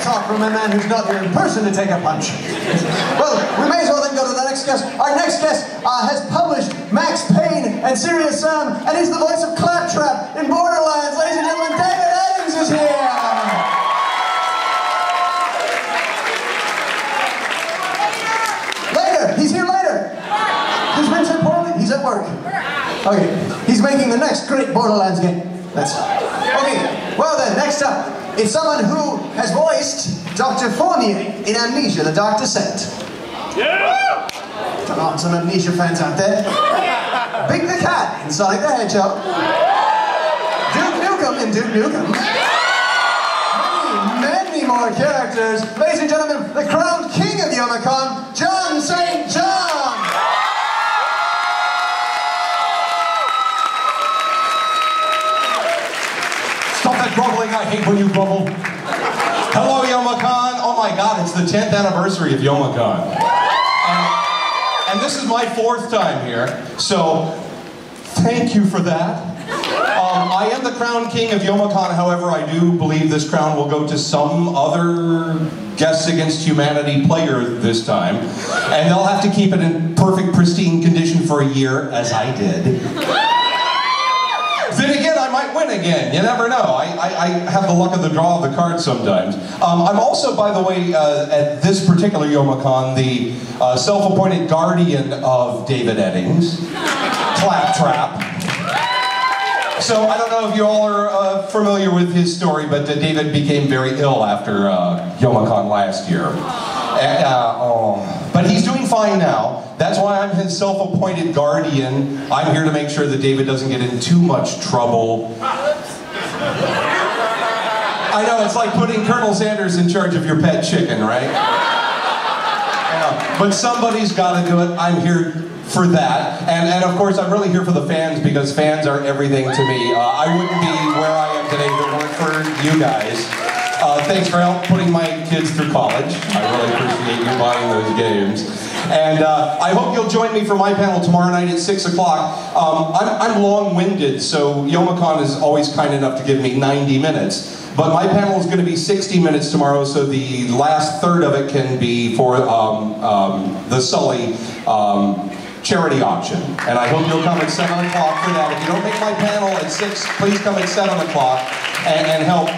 Talk from a man who's not here in person to take a punch. Well, we may as well then go to the next guest. Our next guest has published Max Payne and Serious Sam, and he's the voice of Claptrap in Borderlands. Ladies and gentlemen, David Eddings is here! Later, Okay, he's making the next great Borderlands game. That's okay. Well then, next up, it's someone who has voiced Dr. Fournier in Amnesia: The Dark Descent. Yeah! Come on, some Amnesia fans out there. Big the Cat in Sonic the Hedgehog. Duke Nukem in Duke Nukem. Many more characters. Ladies and gentlemen, the crowned king of Youmacon, John St. John! Stop that groveling, I hate when you grovel. Hello, Youmacon. Oh my God, it's the 10th anniversary of Youmacon. And this is my 4th time here, so thank you for that. I am the crown king of Youmacon, however, I do believe this crown will go to some other Guests Against Humanity player this time. And they'll have to keep it in perfect, pristine condition for a year, as I did. Then again, I might win again. You never know. I have the luck of the draw of the cards sometimes. I'm also, by the way, at this particular Youmacon, the self-appointed guardian of David Eddings, Claptrap. So I don't know if you all are familiar with his story, but David became very ill after Youmacon last year. But he's doing fine now. That's why I'm his self-appointed guardian. I'm here to make sure that David doesn't get in too much trouble. I know, it's like putting Colonel Sanders in charge of your pet chicken, right? But somebody's got to do it. I'm here for that. And of course, I'm really here for the fans, because fans are everything to me. I wouldn't be where I am today if it weren't for you guys. Thanks for help putting my kids through college. I really appreciate you buying those games. And I hope you'll join me for my panel tomorrow night at 6 o'clock. I'm long-winded, so Youmacon is always kind enough to give me 90 minutes. But my panel is going to be 60 minutes tomorrow, so the last third of it can be for the Sully charity auction. And I hope you'll come at 7 o'clock for that. If you don't make my panel at 6, please come at 7 o'clock and help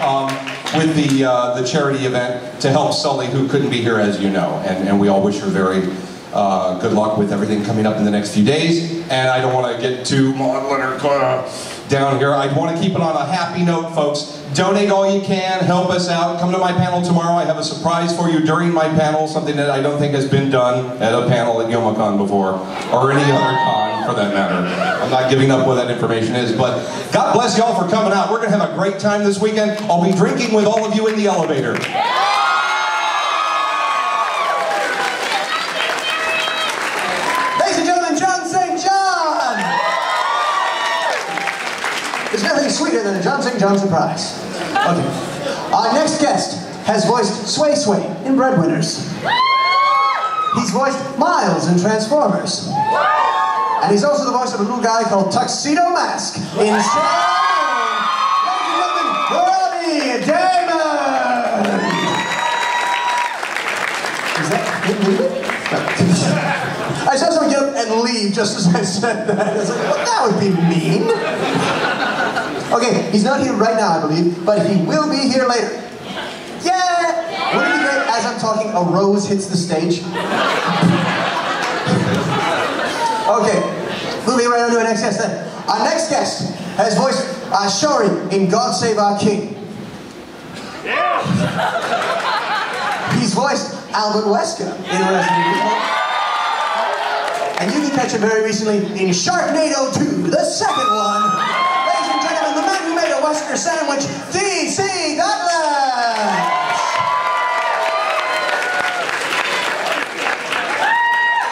with the charity event to help Sully, who couldn't be here, as you know. And we all wish her very good luck with everything coming up in the next few days. And I don't want to get too maudlin or down here. I want to keep it on a happy note, folks. Donate all you can, help us out. Come to my panel tomorrow. I have a surprise for you during my panel, something that I don't think has been done at a panel at Youmacon before, or any other con for that matter. I'm not giving up what that information is, but God bless y'all for coming out. We're going to have a great time this weekend. I'll be drinking with all of you in the elevator. Ladies and gentlemen, John St. John! There's nothing sweeter than a John St. John surprise. Okay. Our next guest has voiced Sway Sway in Breadwinners. He's voiced Miles in Transformers. And he's also the voice of a little guy called Tuxedo Mask in Sailor Moon. Ladies and gentlemen, Robbie Damon! Is that it? I saw someone get up and leave just as I said that. I was like, well, that would be mean. Okay, he's not here right now, I believe, but he will be here later. Yeah! Wouldn't it be great, as I'm talking, a rose hits the stage? Okay, moving right on to our next guest then. Our next guest has voiced Shori in God Save Our King. Yeah. He's voiced Albert Wesker in Resident Evil. And you can catch him very recently in Sharknado 2, the second one. Ladies and gentlemen, the man who made a Wesker sandwich, D.C. Douglas!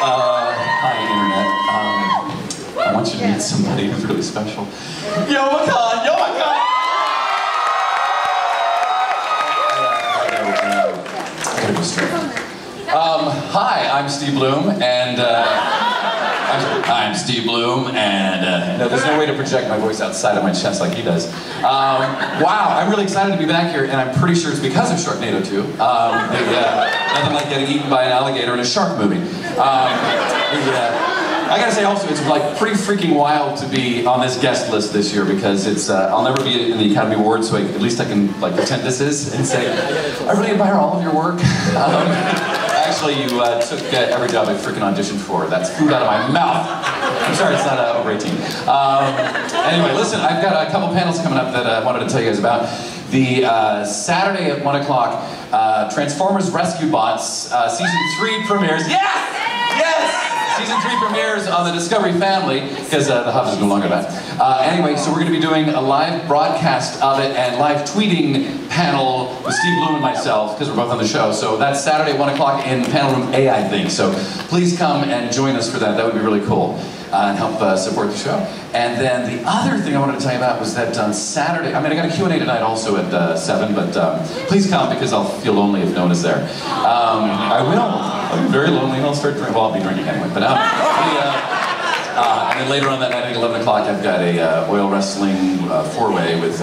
Hi, Internet. I want you to meet somebody who's really special. Youmacon! Youmacon! I gotta go straight. Hi, I'm Steve Bloom, and I'm Steve Bloom, and no, there's no way to project my voice outside of my chest like he does. Wow, I'm really excited to be back here, and I'm pretty sure it's because of Sharknado 2. Nothing like getting eaten by an alligator in a shark movie. I gotta say also, it's like pretty freaking wild to be on this guest list this year, because it's I'll never be in the Academy Awards, so at least I can like pretend this is and say, I really admire all of your work. Actually, you took every job I freaking auditioned for. That's food out of my mouth. I'm sorry, it's not over 18. Anyway, listen, I've got a couple panels coming up that I wanted to tell you guys about. The Saturday at 1 o'clock, Transformers Rescue Bots Season 3 premieres. Yes! Yes! Season 3 premieres on the Discovery Family, because the Hub is no longer that. Anyway, so we're going to be doing a live broadcast of it and live tweeting panel with Steve Bloom and myself, because we're both on the show. So that's Saturday at 1 o'clock in panel room A, I think. So please come and join us for that. That would be really cool. And help support the show. And then the other thing I wanted to tell you about was that on Saturday, I mean, I got a Q&A tonight also at 7, but please come because I'll feel lonely if no one is there. I will. I'll be very lonely and I'll start drinking. Well, I'll be drinking anyway. But and then later on that night at 11 o'clock, I've got a oil wrestling four-way with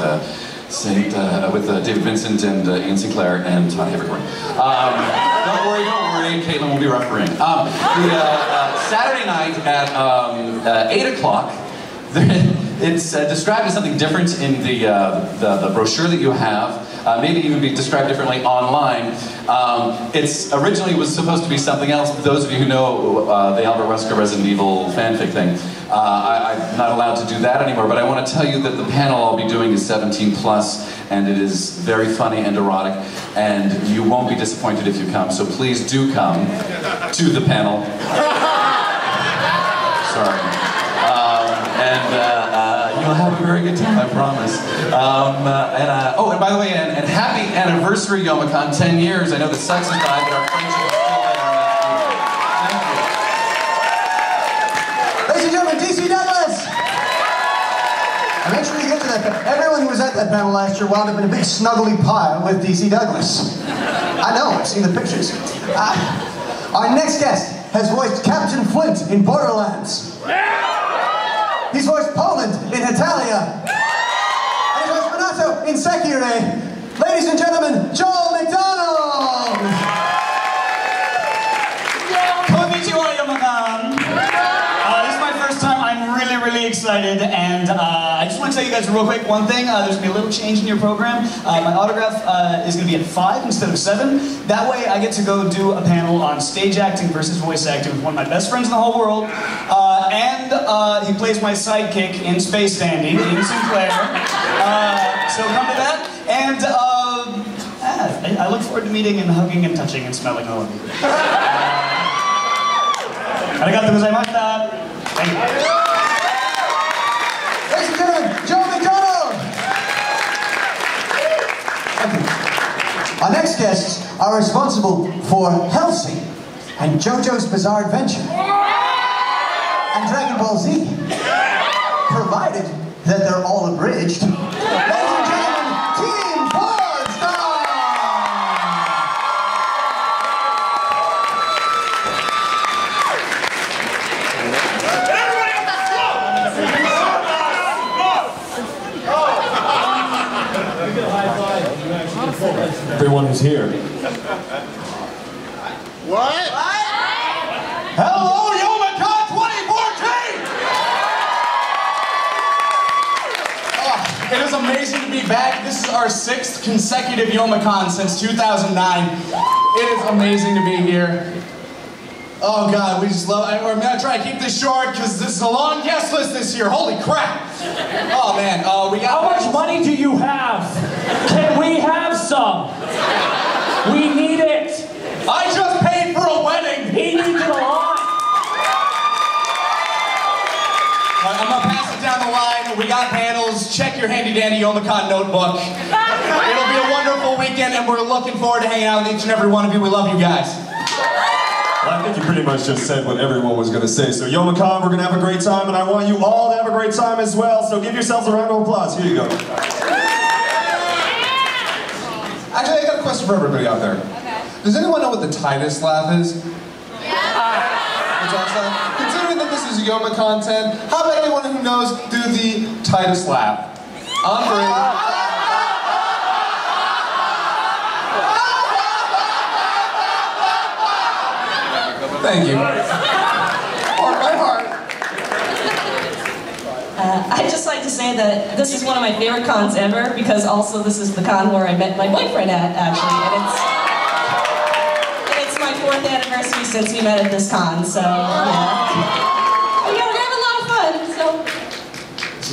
David Vincent and Ian Sinclair and Todd Havercorn. Don't worry, Caitlin will be refereeing. Saturday night at 8 o'clock, it's described as something different in the brochure that you have. Maybe even be described differently online. It's originally was supposed to be something else. Those of you who know the Albert Wesker Resident Evil fanfic thing, I'm not allowed to do that anymore, but I want to tell you that the panel I'll be doing is 17+, and it is very funny and erotic, and you won't be disappointed if you come, so please do come to the panel. Sorry. You'll have a very good time, I promise. Oh, and by the way, and happy anniversary, Youmacon, 10 years. I know that Sex has died, but our friendship is still there. Ladies and gentlemen, DC Douglas! And make sure you get to that. Everyone who was at that panel last year wound up in a big snuggly pile with DC Douglas. I know, I've seen the pictures. Our next guest has voiced Captain Flint in Borderlands. He's voiced Poland in Italia. And he's voiced Renato in Sekire. Ladies and gentlemen, Joel McDonald! Konnichiwa, Youmacon. This is my first time. I'm really excited, and I just want to tell you guys real quick one thing. There's going to be a little change in your program. My autograph is going to be at 5 instead of 7. That way I get to go do a panel on stage acting versus voice acting with one of my best friends in the whole world. And he plays my sidekick in Space Dandy, Ian Sinclair. So come to that. And I look forward to meeting and hugging and touching and smelling all of you. Arigatou gozaimashita. Thank you. Ladies and gentlemen, Joel McDonald! Our next guests are responsible for Hellsing and JoJo's Bizarre Adventure and Dragon Ball Z, provided that they're all abridged. Ladies and gentlemen, Team Pornstar! Everyone who's here. What? Hello, Youmacon 2014! It is amazing to be back. This is our 6th consecutive Youmacon since 2009. It is amazing to be here. Oh God, we just love it. I'm gonna try to keep this short because this is a long guest list this year. Holy crap! Oh man, we got. How much money do you have? Can we have some? We need it. I just paid for a wedding. He needs it a lot. I'm gonna pass it down the line. We got panels. Check your handy dandy Youmacon notebook. It'll be a wonderful weekend, and we're looking forward to hanging out with each and every one of you. We love you guys. Well, I think you pretty much just said what everyone was going to say. So Youmacon, we're going to have a great time, and I want you all to have a great time as well. So give yourselves a round of applause. Here you go. Actually, I got a question for everybody out there. Okay. Does anyone know what the Titus laugh is? Yeah. Considering that this is Youmacon 10, how about anyone who knows do the Titus laugh? Andre. Thank you. Heart by heart. I'd just like to say that this is one of my favorite cons ever, because also this is the con where I met my boyfriend at, actually, and it's my 4th anniversary since we met at this con, so yeah. We're gonna have a lot of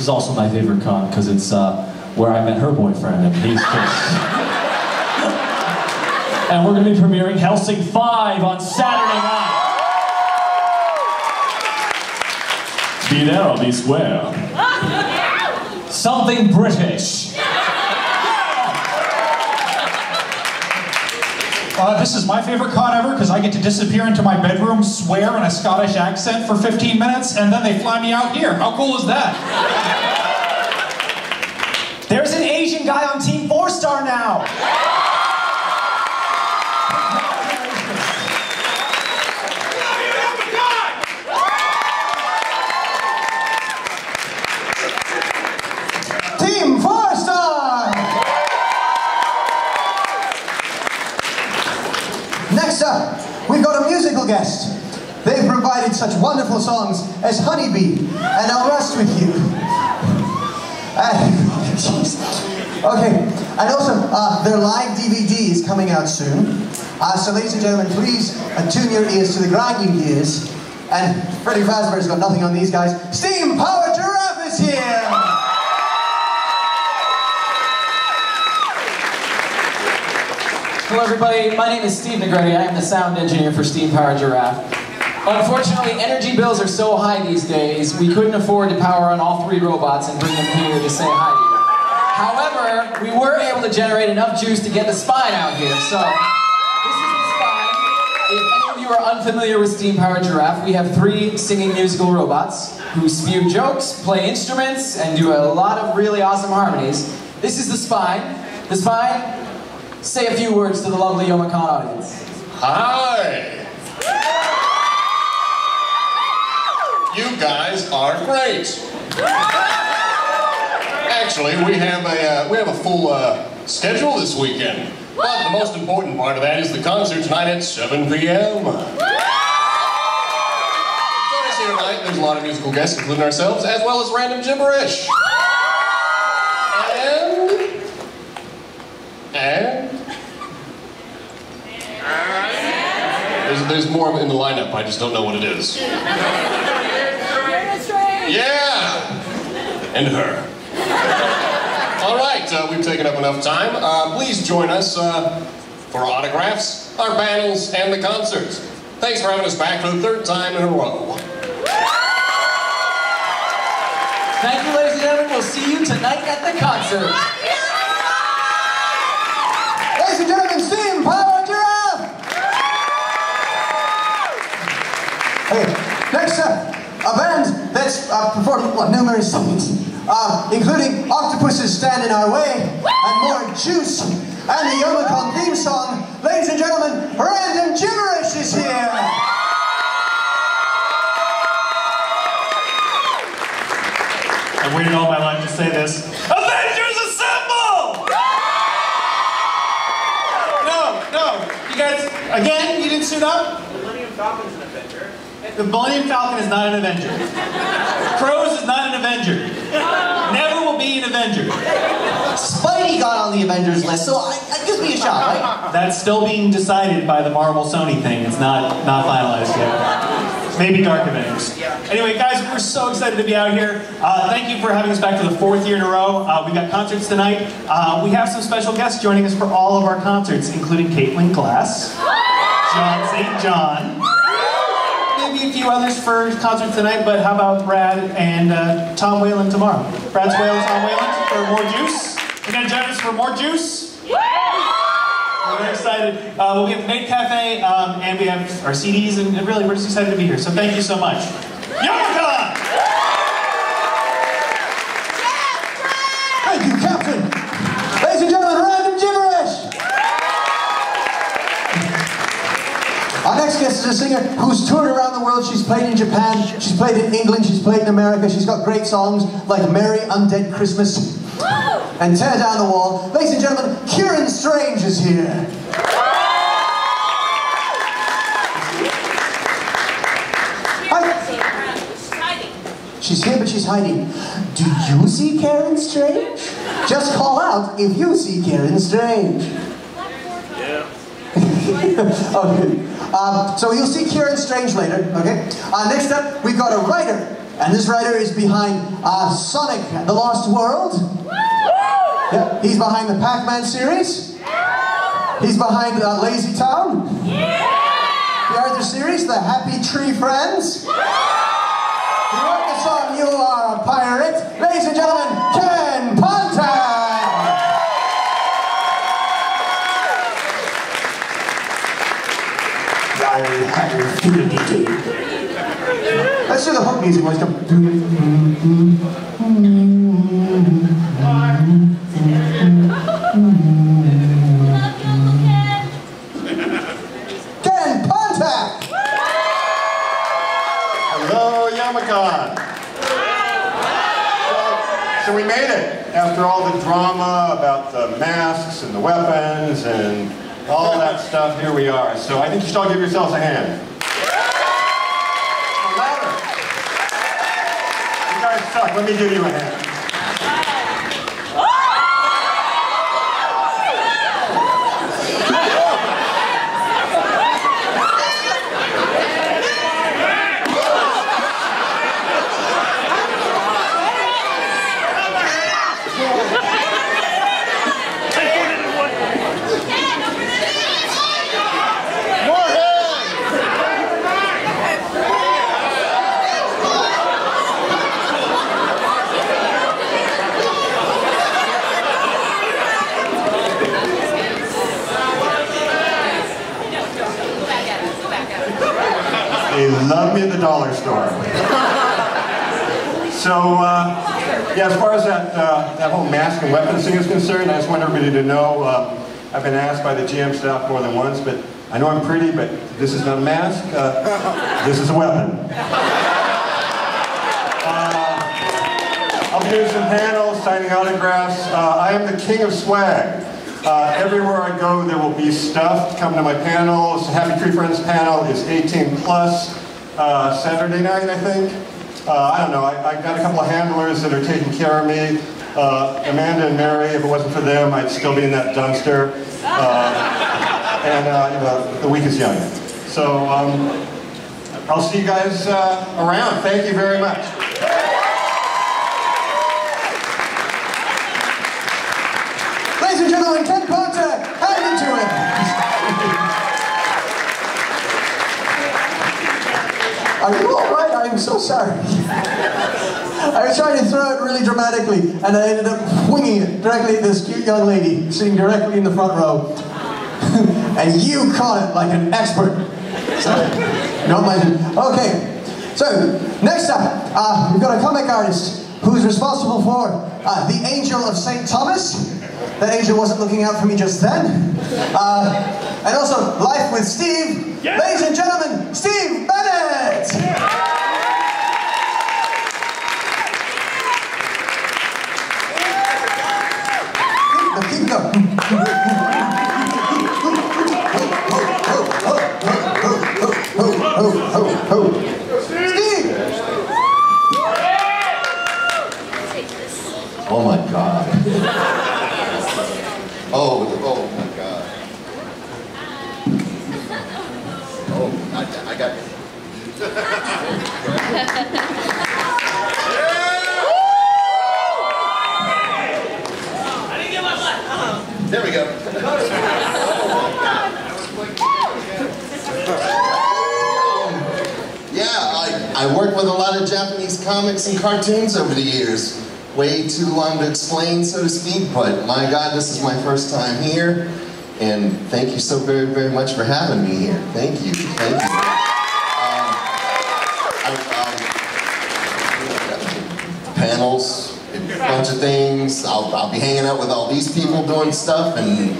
is also my favorite con because it's where I met her boyfriend, and he's just... And we're going to be premiering Helsing 5 on Saturday night. Be there or be square. Something British. This is my favorite con ever because I get to disappear into my bedroom, swear in a Scottish accent for 15 minutes, and then they fly me out here. How cool is that? There's an Asian guy on Team 4-Star now. Team 4-Star! Next up, we've got a musical guest. They've provided such wonderful songs as Honeybee and I'll Rest With You. Okay, and also their live DVD is coming out soon. So ladies and gentlemen, please tune your ears to the grinding gears. And Freddy Fazbear's got nothing on these guys. Steam Power Giraffe is here! Hello everybody, my name is Steve Negretti. I am the sound engineer for Steam Power Giraffe. Unfortunately, energy bills are so high these days, we couldn't afford to power on all 3 robots and bring them here to say hi to you. However, we were able to generate enough juice to get the spine out here, so this is the spine. If any of you are unfamiliar with Steam Power Giraffe, we have 3 singing musical robots who spew jokes, play instruments, and do a lot of really awesome harmonies. This is the spine. The spine, say a few words to the lovely YomaCon audience. Hi! You guys are great! Actually, we have a full schedule this weekend. But the most important part of that is the concert tonight at 7 p.m. Join us here tonight. There's a lot of musical guests, including ourselves, as well as random gibberish. There's more in the lineup, I just don't know what it is. Yeah! And her. All right, we've taken up enough time. Please join us for our autographs, our panels, and the concerts. Thanks for having us back for the 3rd time in a row. Thank you, ladies and gentlemen. We'll see you tonight at the concert. Ladies and gentlemen, Steam Power Giraffe! Okay, next up, a band that's performed numerous songs, including Octopuses Stand in Our Way, and More Juice, and the YomaCon theme song. Ladies and gentlemen, Random Gibberish is here! I've waited all my life to say this. Avengers Assemble! No, you guys, again, you didn't suit up? The Millennium Falcon's an Avenger. The Millennium Falcon is not an Avenger. Crows is not an Avenger. Never will be an Avenger. Spidey got on the Avengers list, so it gives me a shot, right? That's still being decided by the Marvel Sony thing. It's not finalized yet. Maybe Dark Avengers. Anyway, guys, we're so excited to be out here. Thank you for having us back for the 4th year in a row. We've got concerts tonight. We have some special guests joining us for all of our concerts, including Caitlin Glass, John St. John, maybe a few others for concerts tonight, but how about Brad and Tom Whalen tomorrow? Brad Swale and Tom Whalen for More Juice. You're going to join us for More Juice? We're very excited. We'll be at the Maid Cafe, and we have our CDs, and really, we're just excited to be here. So thank you so much. YomaCon! Thank you, Captain. Ladies and gentlemen, Random Gibberish! Our next guest is a singer who's toured around the world. She's played in Japan, she's played in England, she's played in America. She's got great songs like Merry Undead Christmas and Tear Down the Wall. Ladies and gentlemen, Kieran Strange is here. She's here, but she's hiding. Do you see Karen Strange? Just call out if you see Karen Strange. Yeah. Okay. So you'll see Kieran Strange later, okay? Next up, we've got a writer And this writer is behind Sonic the Lost World. Yeah. He's behind the Pac-Man series. He's behind Lazy Town. The Arthur series, the Happy Tree Friends. He wrote the song You Are a Pirate. Ladies and gentlemen, Ken Pontac! Let's do the hook music. Let's go. Ken Pontac! Hello, Youmacon! So we made it. After all the drama about the masks and the weapons and all that stuff, here we are. So I think you should all give yourselves a hand. Louder. You guys suck. Let me give you a hand. They love me at the dollar store. So, yeah, as far as that whole mask and weapons thing is concerned, I just want everybody to know, I've been asked by the GM staff more than once, but I know I'm pretty, but this is not a mask. This is a weapon. I'll be doing some panels, signing autographs. I am the king of swag. Everywhere I go, there will be stuff. Come to my panels. Happy Tree Friends panel is 18 plus. Saturday night, I think. I don't know. I got a couple of handlers that are taking care of me. Amanda and Mary, if it wasn't for them, I'd still be in that dumpster. And you know, the week is young. So I'll see you guys around. Thank you very much. Ladies and gentlemen, Ken Pontac, hand it to him. Are you all right? I'm so sorry. I was trying to throw it really dramatically, and I ended up winging it directly at this cute young lady sitting directly in the front row. And you caught it like an expert. So, don't mind it. Okay, so next up, we've got a comic artist who's responsible for the Angel of St. Thomas. That angel wasn't looking out for me just then. And also, Life with Steve. Yeah. Ladies and gentlemen, Steve Bennett! Keep going. Steve! Oh my God. Oh my God. Oh, I got it. There we go. Yeah, I worked with a lot of Japanese comics and cartoons over the years. Way too long to explain, so to speak, but my God, this is my first time here, and thank you so very, very much for having me here. Thank you, thank you. Panels, a bunch of things. I'll be hanging out with all these people doing stuff, and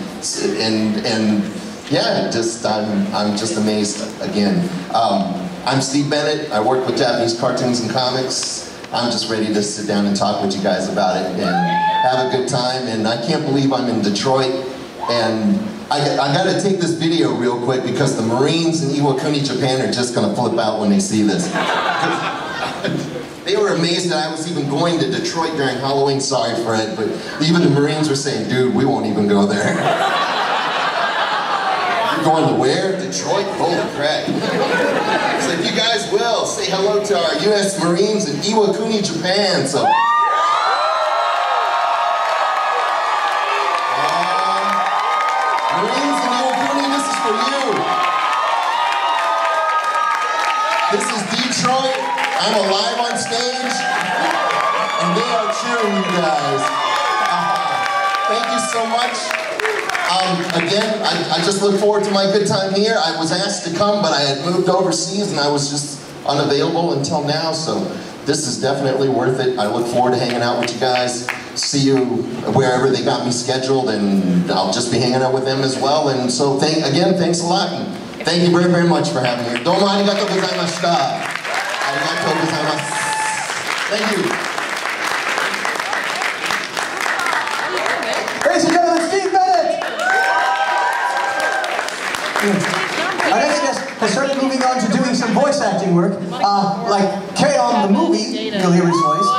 yeah, just I'm just amazed again. I'm Steve Bennett. I work with Japanese cartoons and comics. I'm just ready to sit down and talk with you guys about it and have a good time. And I can't believe I'm in Detroit. And I got to take this video real quick because the Marines in Iwakuni, Japan are just going to flip out when they see this. They were amazed that I was even going to Detroit during Halloween. Sorry, Fred, but even the Marines were saying, dude, we won't even go there. You're going to where? Detroit? Holy crap. So if you guys will, say hello to our U.S. Marines in Iwakuni, Japan. So. Marines in Iwakuni, this is for you. This is Detroit. I'm alive on stage. And they are cheering you guys. Thank you so much. Again, I just look forward to my good time here. I was asked to come, but I had moved overseas and I was just unavailable until now, so this is definitely worth it. I look forward to hanging out with you guys. See you wherever they got me scheduled, and I'll just be hanging out with them as well. And so, again, thanks a lot. And thank you very, very much for having me. Domo arigatou gozaimashita. Arigatou gozaimasu. Thank you. Ladies and gentlemen, Steve Bennett! Our next guest has started moving on to doing some voice acting work, like K-On! The movie, you'll hear his voice,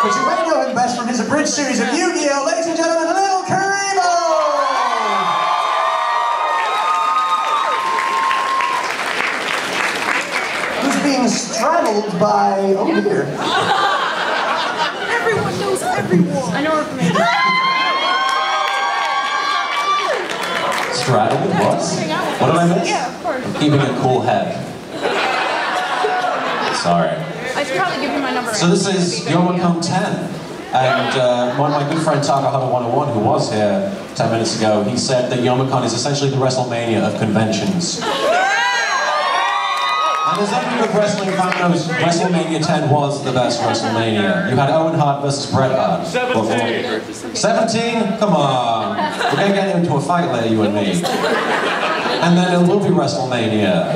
but you may know him best from his abridged series of Yu-Gi-Oh! Ladies and gentlemen, Little Karibo! Who's being straddled by, oh dear. Everyone knows everyone. I know her from Straddled? What? What did I miss? Yeah, of course. Keeping a cool head. Sorry. I should probably give you my number. So this is Youmacon 10. And my good friend Takahata 101, who was here 10 minutes ago, he said that Youmacon is essentially the WrestleMania of conventions. And as anyone with wrestling fan knows, WrestleMania 10 was the best WrestleMania. You had Owen Hart versus Bret Hart. 17? Come on. We're going to get into a fight later, you and me. And then it will be WrestleMania.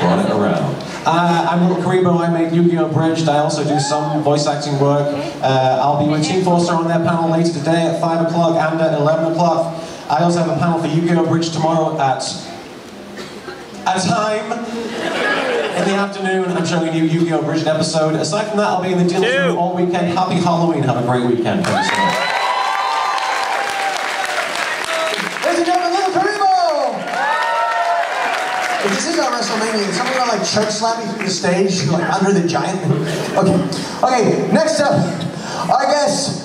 Brought it around. I'm Little Karibo. I make Yu-Gi-Oh! Bridged. I also do some voice acting work. I'll be with Team Forster on their panel later today at 5 o'clock and at 11 o'clock. I also have a panel for Yu-Gi-Oh! Bridged tomorrow at time. In the afternoon, I'm showing a new Yu-Gi-Oh! Bridged episode. Aside from that, I'll be in the dealer's room all weekend. Happy Halloween. Have a great weekend. Thanks so much. Ladies and gentlemen, Little Karibo! If this is our WrestleMania, is someone gonna like choke slam me through the stage, like under the giant? Okay, next up, our guest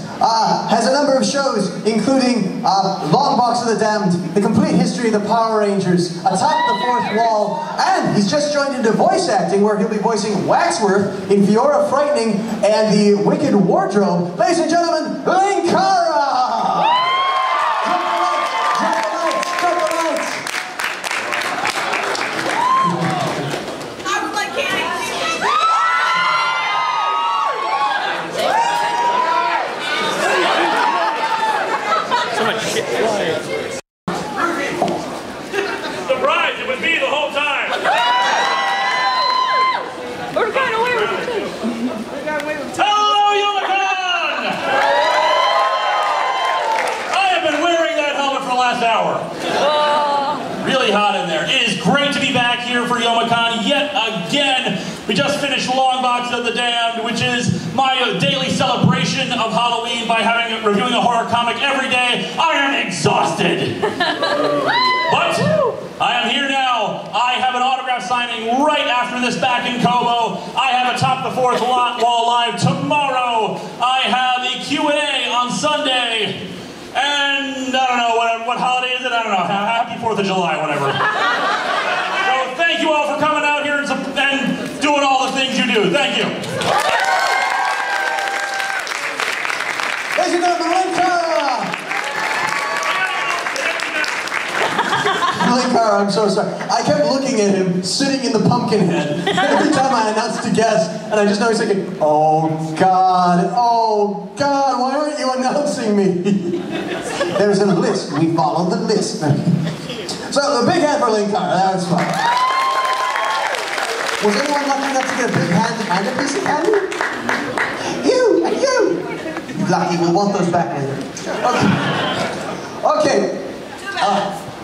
has a number of shows, including Long Box of the Damned, The Complete History of the Power Rangers, Attack the Fourth Wall, and he's just joined into voice acting, where he'll be voicing Waxworth in Fiora Frightening and the Wicked Wardrobe. Ladies and gentlemen, Linkara! Surprise! It was me the whole time! We're going away with it too. Hello, Youmacon! I have been wearing that helmet for the last hour. Really hot in there. It is great to be back here for Youmacon yet again. We just finished Long Box of the Damned, which is my daily celebration of Halloween by reviewing a horror comic every day. I am exhausted. But I am here now. I have an autograph signing right after this back in Kobo. I have a Top the Fourth Wall live tomorrow. I have a Q&A on Sunday. And I don't know, what holiday is it? I don't know. Happy 4th of July, whatever. So thank you all for coming out here and doing all the things you do. Thank you. Ladies and gentlemen, Linkara! Linkara, I'm so sorry. I kept looking at him, sitting in the pumpkin head, every time I announced a guest, and I just know he's thinking, oh God, why aren't you announcing me? There's a list, we follow the list. So, the big hand for Linkara, that was fun. Was anyone lucky enough to get a big hand and a piece of candy? You! Lucky, we'll want those back later. Okay.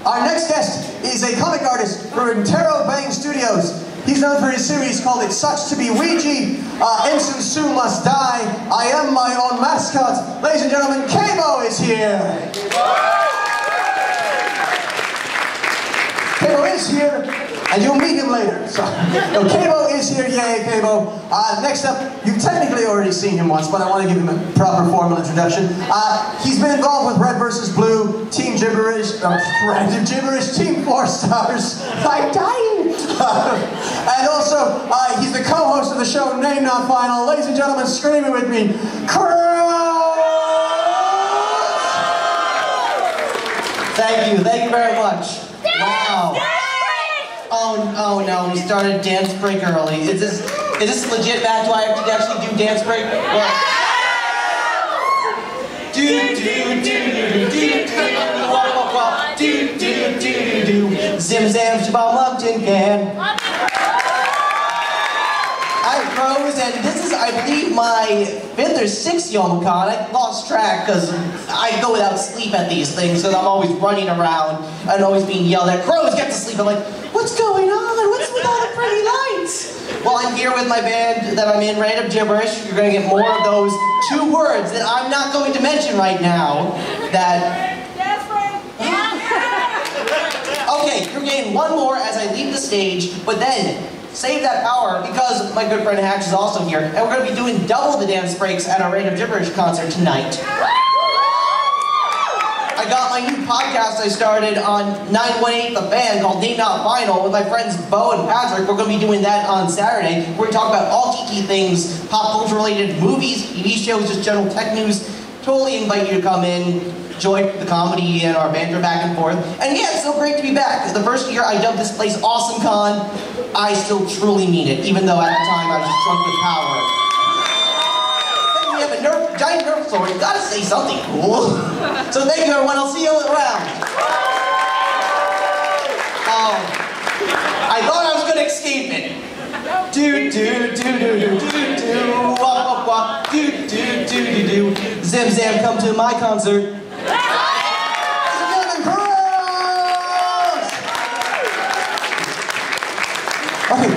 Our next guest is a comic artist for Intero Bang Studios. He's known for his series called It Sucks to Be Ouija, Ensign Sue Must Die, I Am My Own Mascot. Ladies and gentlemen, Kabo is here. is here, and you'll meet him later. So, Cabo is here, yay, Cabo. Next up, you've technically already seen him once, but I want to give him a proper formal introduction. He's been involved with Red vs. Blue, Team Gibberish, Random Gibberish, Team 4 Stars. I'm dying. And also, he's the co-host of the show Name Not Final. Ladies and gentlemen, screaming with me, Thank you very much. Wow. Oh no, we started dance break early. Is this legit bad? Do I have to actually do dance break? What? Zim zam shabam up tin can. I'm Crows, and this is, I believe, my 5th or 6th YomaCon. I lost track because I go without sleep at these things because I'm always running around and always being yelled at. Crows, get to sleep. I'm like, what's going on? What's with all the pretty lights? Well, I'm here with my band that I'm in, Random Gibberish. You're going to get more of those 2 words that I'm not going to mention right now. Okay, you're getting 1 more as I leave the stage, but then save that power because my good friend Hatch is also here, and we're going to be doing double the dance breaks at our Random Gibberish concert tonight. I got my new podcast I started on 918 The Fan called Name Not Final with my friends Bo and Patrick. We're going to be doing that on Saturday. We're going to talk about all geeky things, pop culture related movies, TV shows, just general tech news. Totally invite you to come in, enjoy the comedy and our banter back and forth. And yeah, it's so great to be back. The first year I dubbed this place Awesome Con, I still truly mean it, even though at the time I was just drunk with power. Hey, we have a giant Nerf sword, you gotta say something cool. So thank you everyone, I'll see you around. I thought I was gonna escape it. Do do do do do do do wah wah wah do do do do do. Zim zam, come to my concert. Okay.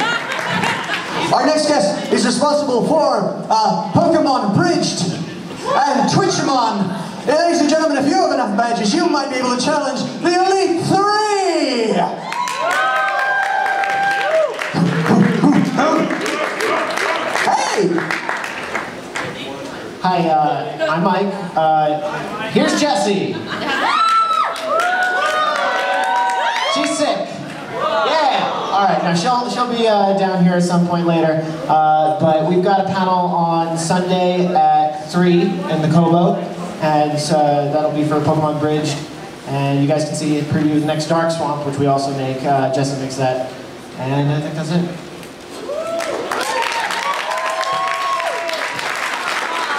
Our next guest is responsible for Pokemon Bridged and Twitchmon. Ladies and gentlemen, if you have enough badges, you might be able to challenge the Elite 3! Hey! Hi, I'm Mike. Here's Jessie. She's sick. Yeah. All right. Now she'll be down here at some point later. But we've got a panel on Sunday at 3 in the Kobo, and that'll be for Pokemon Bridged. And you guys can see a preview of the next Dark Swamp, which we also make. Jessie makes that, and I think that's it.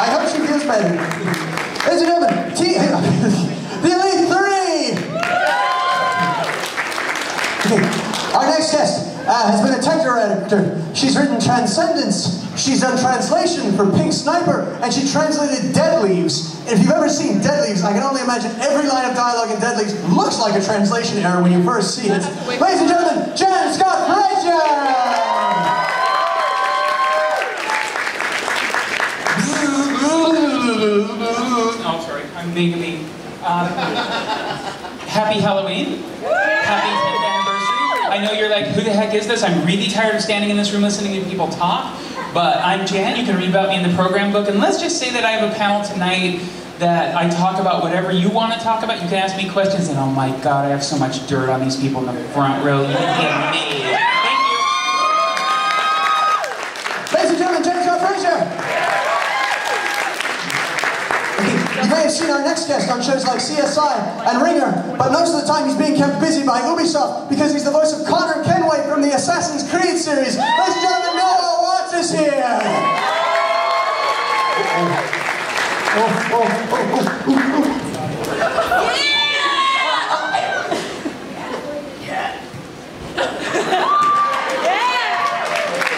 I hope she feels better. Ladies and gentlemen, the Elite 3! Okay, our next guest has been a tech director. She's written Transcendence. She's done translation for Pink Sniper, and she translated Dead Leaves. If you've ever seen Dead Leaves, I can only imagine every line of dialogue in Dead Leaves looks like a translation error when you first see it. Ladies and gentlemen, Jen Scott Frazier! Oh, sorry, I'm being mean. Happy Halloween. Happy 10th anniversary. I know you're like, who the heck is this? I'm really tired of standing in this room listening to people talk. But I'm Jan, you can read about me in the program book. And let's just say that I have a panel tonight that I talk about whatever you want to talk about. You can ask me questions, and oh my God, I have so much dirt on these people in the front row. You can get amazed. Thank you. Ladies and gentlemen, Jen Scott Frazier! You may have seen our next guest on shows like CSI and Ringer, but most of the time he's being kept busy by Ubisoft because he's the voice of Connor Kenway from the Assassin's Creed series. Ladies and gentlemen, Noah Watts is here!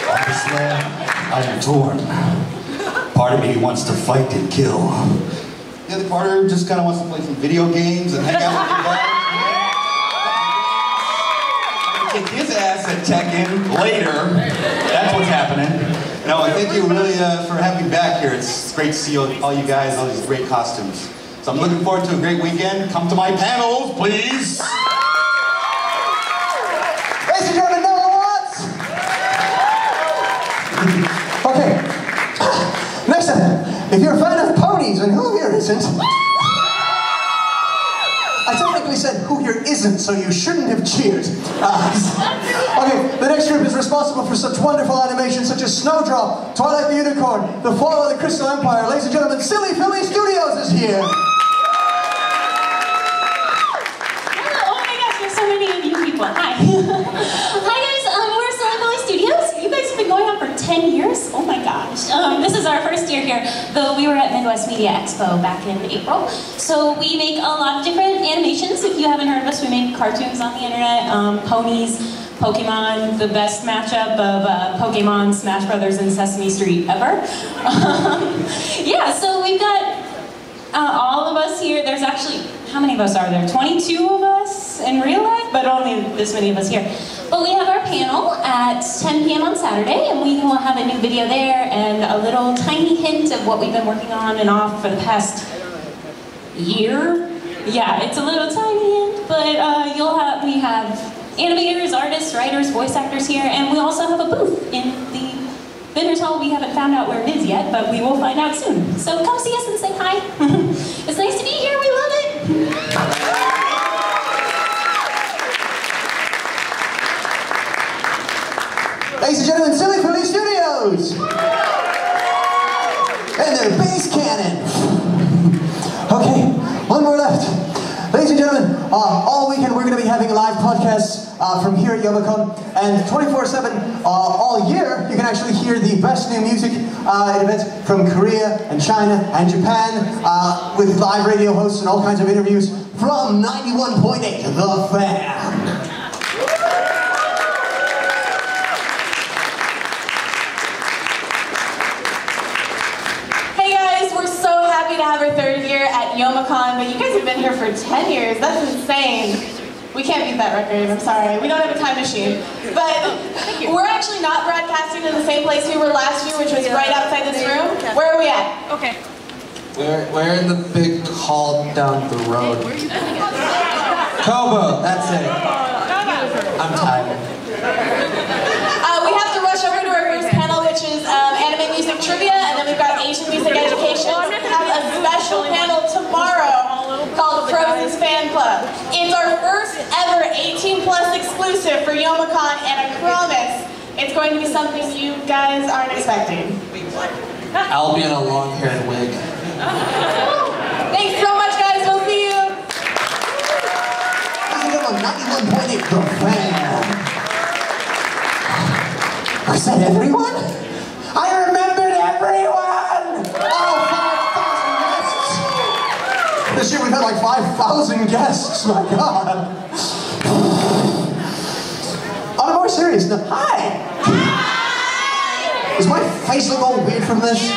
On this land, I am torn. Part of me wants to fight and kill. The other part just kind of wants to play some video games and hang out with you guys. Kick his ass at Tekken later. That's what's happening. No, and thank you really for having me back here. It's great to see all you guys, all these great costumes. So I'm looking forward to a great weekend. Come to my panels, please. and gentlemen, Noah Watts! Okay. Next up, if you're a fan of ponies, and who here isn't? I technically said who here isn't, so you shouldn't have cheered. Okay, the next group is responsible for such wonderful animations such as Snowdrop, Twilight the Unicorn, The Fall of the Crystal Empire. Ladies and gentlemen, Silly Philly Studios is here. Oh my gosh, there's so many of you people. Hi. Hi guys, we're Silly Philly Studios. You guys have been going on for 10 years? Oh my gosh. This is our first year here, though we were at Midwest Media Expo back in April. So we make a lot of different animations. If you haven't heard of us, we make cartoons on the internet, ponies, Pokemon, the best matchup of Pokemon, Smash Brothers, and Sesame Street ever. Yeah, so we've got all of us here. There's actually, how many of us are there? 22 of us in real life, but only this many of us here. But we have our panel at 10 p.m. on Saturday, and we will have a new video there and a little tiny hint of what we've been working on and off for the past year. Yeah, it's a little tiny hint, but we have animators, artists, writers, voice actors here, and we also have a booth in the vendors hall. We haven't found out where it is yet, but we will find out soon. So come see us and say hi. It's nice to be here. We love it. Ladies and gentlemen, Silly Philly Studios! And their bass cannon! Okay, one more left. Ladies and gentlemen, all weekend we're going to be having a live podcast from here at Youmacon, and 24/7 all year you can actually hear the best new music events from Korea and China and Japan with live radio hosts and all kinds of interviews from 91.8 The Fan. To have our third year at Youmacon, but you guys have been here for 10 years. That's insane. We can't beat that record, I'm sorry. We don't have a time machine. But we're actually not broadcasting in the same place we were last year, which was right outside this room. Where are we at? Okay. We're in the big hall down the road. Kobo, that's it. I'm tired. We have to rush over to our first panel, which is anime music trivia, and then we've got Asian music education. We have a special panel tomorrow called Frozen's Fan Club. It's our first ever 18+ exclusive for Youmacon, and I promise it's going to be something you guys aren't expecting. I'll be in a long-haired wig. Thanks so much, guys. We'll see you. 91.8 The Fan. Was that everyone? I remembered everyone! Oh, 5,000 guests! This year we've had like 5,000 guests, my God. On a more serious note, hi! Does my face look all weird from this?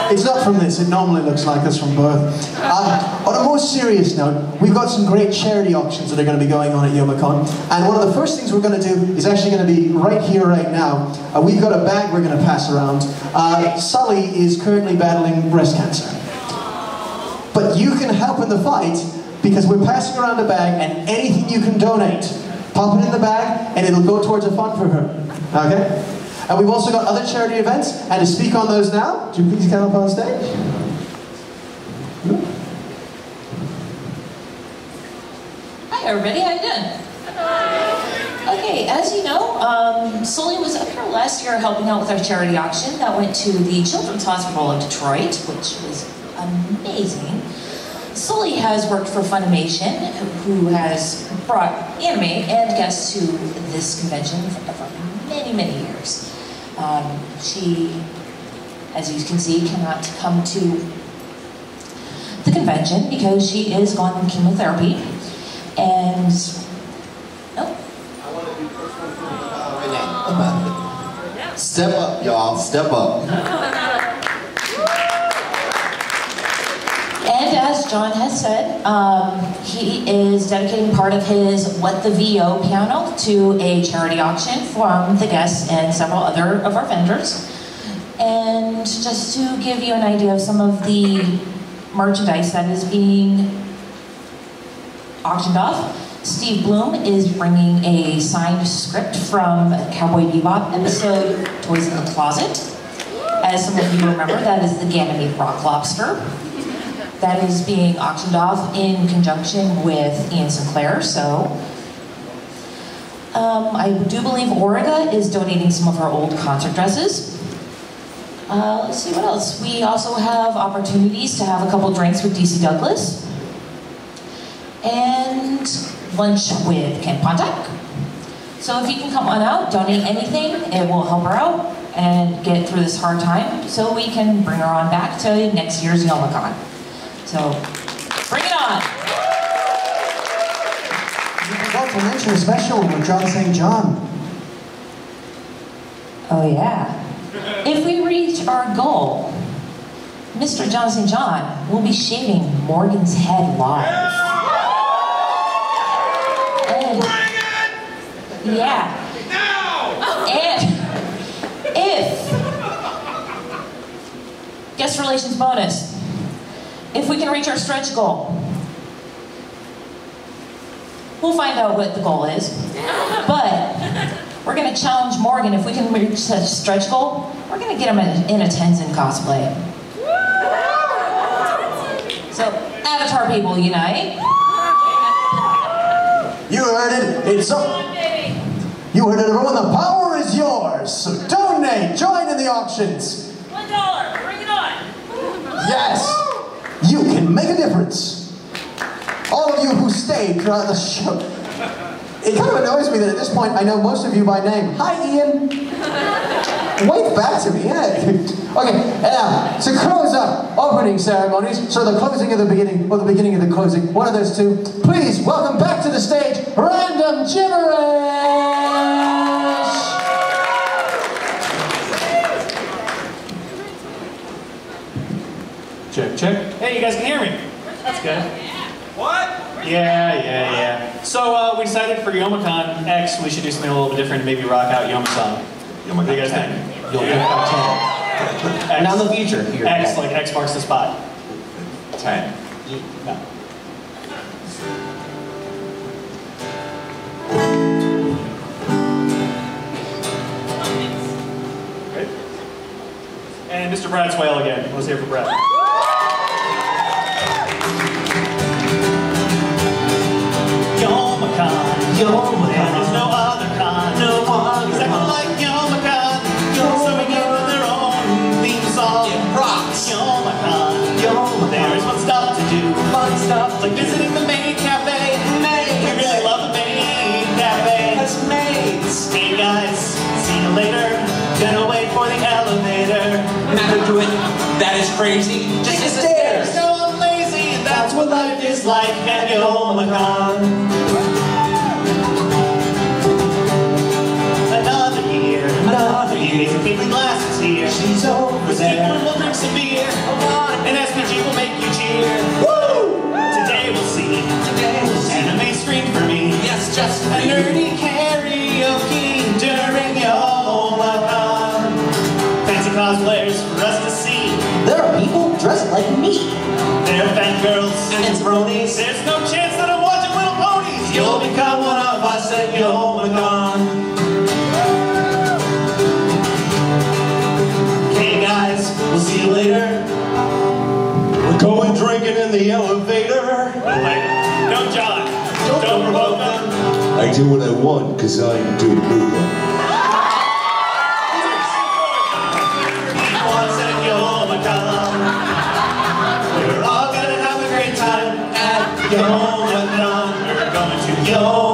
It's not from this, it normally looks like this from birth. On a more serious note, we've got some great charity auctions that are going to be going on at Youmacon, and one of the first things we're going to do is actually going to be right here, right now. We've got a bag we're going to pass around. Sully is currently battling breast cancer. But you can help in the fight because we're passing around a bag, and anything you can donate, pop it in the bag, and it'll go towards a fund for her. Okay? And we've also got other charity events, and to speak on those now, would you please come up on stage? Hi everybody, how you doing? Okay, as you know, Sully was up here last year helping out with our charity auction that went to the Children's Hospital of Detroit, which was amazing. Sully has worked for Funimation, who has brought anime and guests to this convention for many, many years. She, as you can see, cannot come to the convention because she is going on chemotherapy. And, Step up, y'all. Step up. And as John has said, he is dedicating part of his What the VO piano to a charity auction from the guests and several other of our vendors. And just to give you an idea of some of the merchandise that is being auctioned off, Steve Bloom is bringing a signed script from Cowboy Bebop episode Toys in the Closet. As some of you remember, that is the Ganymede Rock Lobster. That is being auctioned off in conjunction with Ian Sinclair, so I do believe Auriga is donating some of her old concert dresses. Let's see what else. We also have opportunities to have a couple drinks with DC Douglas. And lunch with Ken Pontac. So if you can come on out, donate anything, it will help her out and get through this hard time so we can bring her on back to next year's Youmacon. So, bring it on! You forgot to mention a special one with John St. John. Oh yeah. If we reach our goal, Mr. John St. John will be shaving Morgan's head live. And, yeah. And if, guest relations bonus, if we can reach our stretch goal, we'll find out what the goal is. But we're going to challenge Morgan. If we can reach that stretch goal, we're going to get him in a Tenzin cosplay. So, Avatar people, unite. You heard it. It's up. You heard it, everyone. The power is yours. So donate. Join in the auctions. $1. Bring it on. Yes. You can make a difference. All of you who stayed throughout the show. It kind of annoys me that at this point I know most of you by name. Hi, Ian. Wave back to me, yeah. Okay, and now, to close up opening ceremonies, so the closing of the beginning, or the beginning of the closing, one of those two, please welcome back to the stage, Random Gibberish! Check, check. Hey, you guys can hear me? That's good. What? Yeah. So we decided for Youmacon X, we should do something a little bit different and maybe rock out Yoma song. What do you guys think? And now the future. Here. X, like X marks the spot. 10. No. Great. And Mr. Brad Swale again. Let's hear for Brad. Youmacon, there's no other con, exactly like Youmacon. So we give them their own theme song. It rocks. Youmacon, there's fun stuff to do. Like visiting the maid cafe. We really love the maid cafe. Hey guys, see you later. Gonna wait for the elevator. Never do it. That is crazy. Just the stairs. So I'm lazy, and that's what life is like at Youmacon. Another year, Caitlin Glass is here. She's over there. We'll drink some beer, and SPG will make you cheer. Woo! Today we'll see anime screen for me. Yes, just a nerdy karaoke during Youmacon. Fancy cosplayers for us to see. There are people dressed like me. There are fangirls and bronies. There's no chance that I'm watching Little Ponies. You'll become one of us at Youmacon. We'll see you later. We're going drinking in the elevator. No, John. Don't provoke them. I do what I want because I'm Duke Nukem. We're all gonna have a great time at Youmacon. We're going to Youmacon.